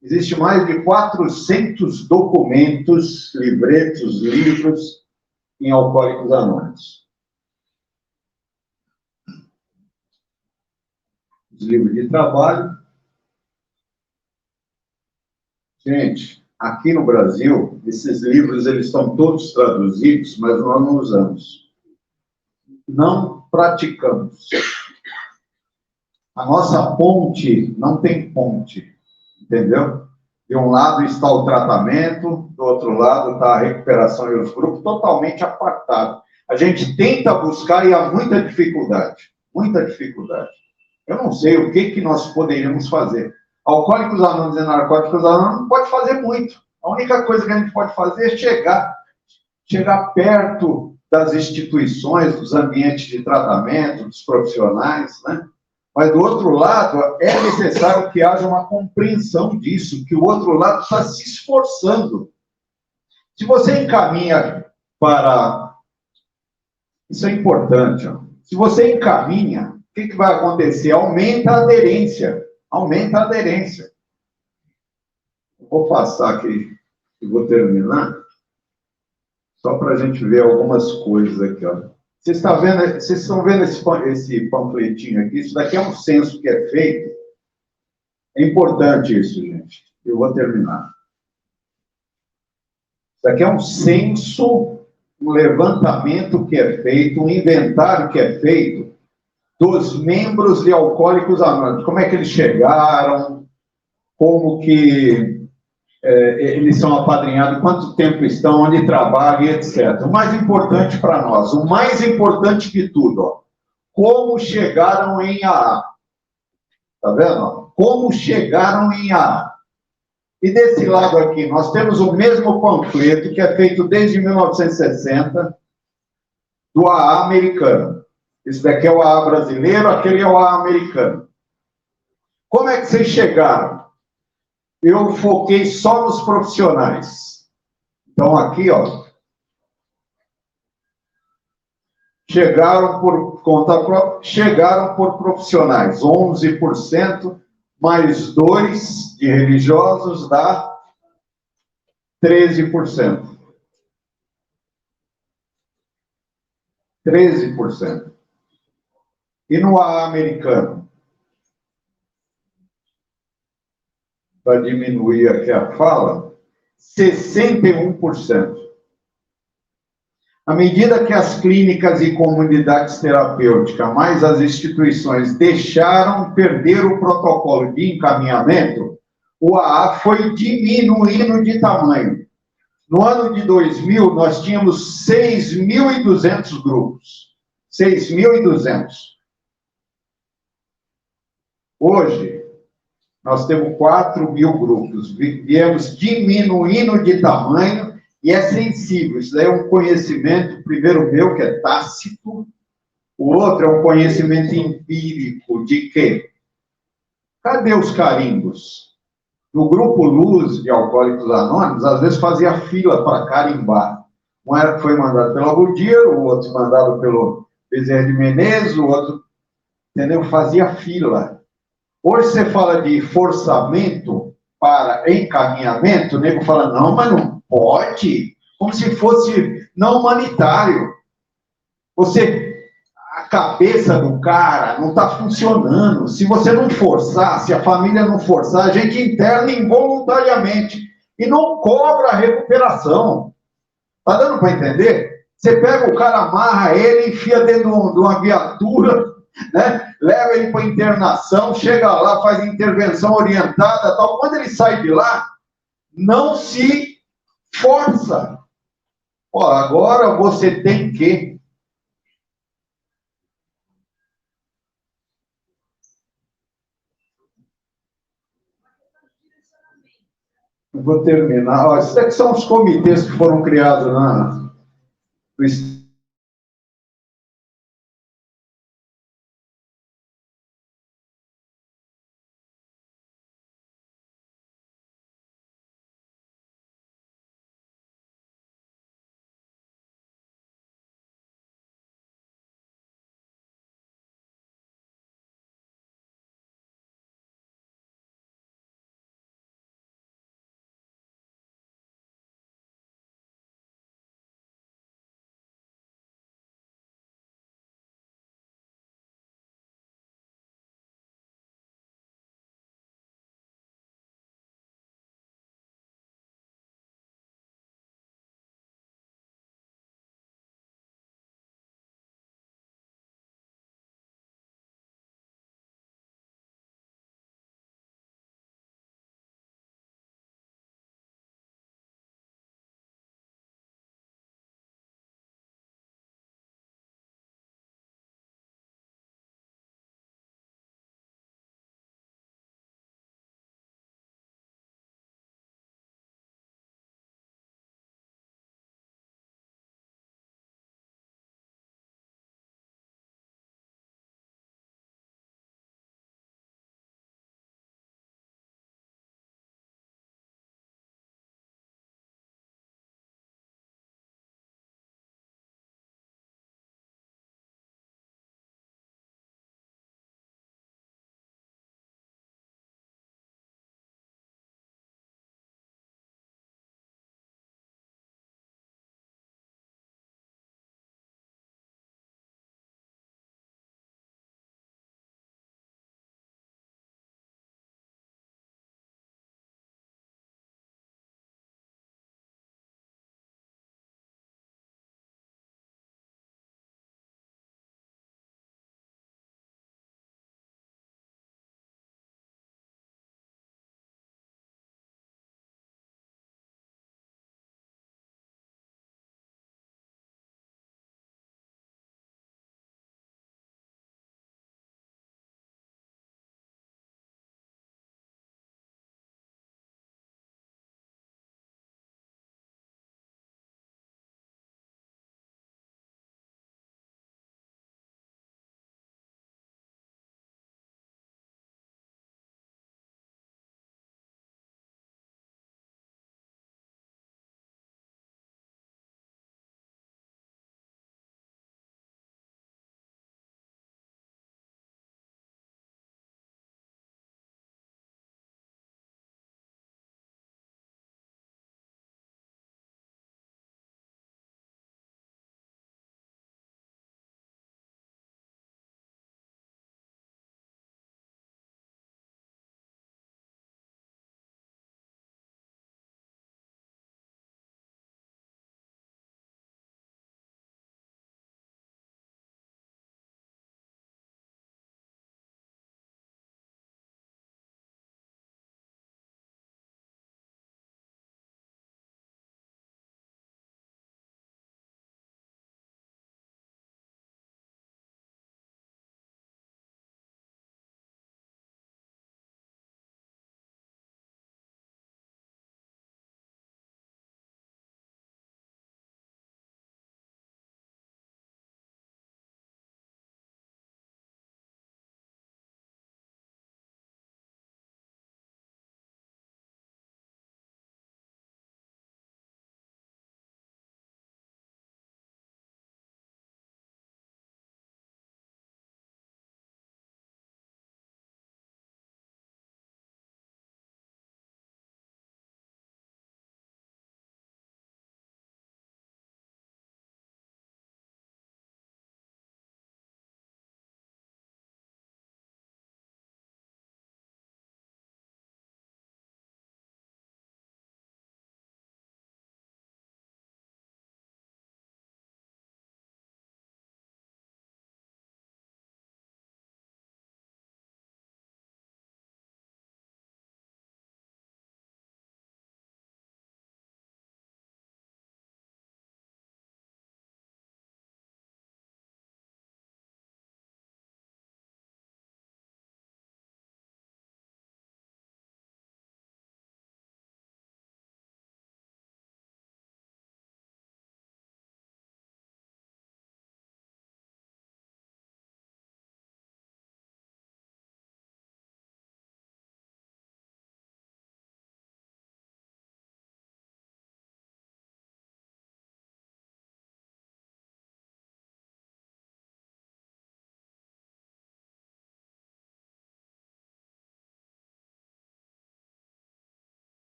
Existe mais de 400 documentos, livretos, livros em Alcoólicos Anônimos. Os livros de trabalho. Gente, aqui no Brasil, esses livros eles estão todos traduzidos, mas nós não usamos. Não praticamos. A nossa ponte não tem ponte, entendeu? De um lado está o tratamento, do outro lado está a recuperação e os grupos totalmente apartados. A gente tenta buscar e há muita dificuldade, muita dificuldade. Eu não sei o que nós poderíamos fazer. Alcoólicos Anônimos e Narcóticos Anônimos não pode fazer muito. A única coisa que a gente pode fazer é chegar perto das instituições, dos ambientes de tratamento, dos profissionais, né? Mas, do outro lado, é necessário que haja uma compreensão disso, que o outro lado está se esforçando. Se você encaminha para... Isso é importante. Ó. Se você encaminha, o que vai acontecer? Aumenta a aderência. Aumenta a aderência. Vou passar aqui e vou terminar, só para a gente ver algumas coisas aqui. Ó. Vocês estão vendo esse panfletinho aqui? Isso daqui é um censo que é feito. É importante isso, gente. Eu vou terminar. Isso daqui é um censo, um levantamento que é feito, um inventário que é feito dos membros de Alcoólicos Anônimos. Como é que eles chegaram, como que eles são apadrinhados, quanto tempo estão, onde trabalham, etc. O mais importante para nós, o mais importante de tudo, ó, como chegaram em AA. Tá vendo? Como chegaram em AA. E desse lado aqui, nós temos o mesmo panfleto que é feito desde 1960 do AA americano. Esse daqui é o AA brasileiro, aquele é o AA americano. Como é que vocês chegaram? Eu foquei só nos profissionais. Então, aqui, ó. Chegaram por conta própria, chegaram por profissionais. 11%, mais 2% de religiosos, dá 13%. 13%. E no AA americano? Para diminuir aqui a fala, 61%. À medida que as clínicas e comunidades terapêuticas, mais as instituições, deixaram perder o protocolo de encaminhamento, o AA foi diminuindo de tamanho. No ano de 2000, nós tínhamos 6.200 grupos. 6.200. Hoje, nós temos 4.000 grupos. Viemos diminuindo de tamanho e é sensível. Isso daí é um conhecimento, primeiro meu, que é tácito. O outro é um conhecimento empírico de quê? Cadê os carimbos? No Grupo Luz de Alcoólicos Anônimos, às vezes fazia fila para carimbar. Um era que foi mandado pelo Abudir, o outro mandado pelo Bezerra de Menezes, o outro, entendeu? Fazia fila. Hoje você fala de forçamento para encaminhamento, o nego fala, não, mas não pode, como se fosse não humanitário. A cabeça do cara não está funcionando. Se você não forçar, se a família não forçar, a gente interna involuntariamente e não cobra a recuperação. Está dando para entender? Você pega o cara, amarra ele, enfia dentro de uma viatura, né? Leva ele para internação, chega lá, faz intervenção orientada, tal. Quando ele sai de lá, não se força. Ó, agora você tem que... Vou terminar. Ó, esses daqui são os comitês que foram criados no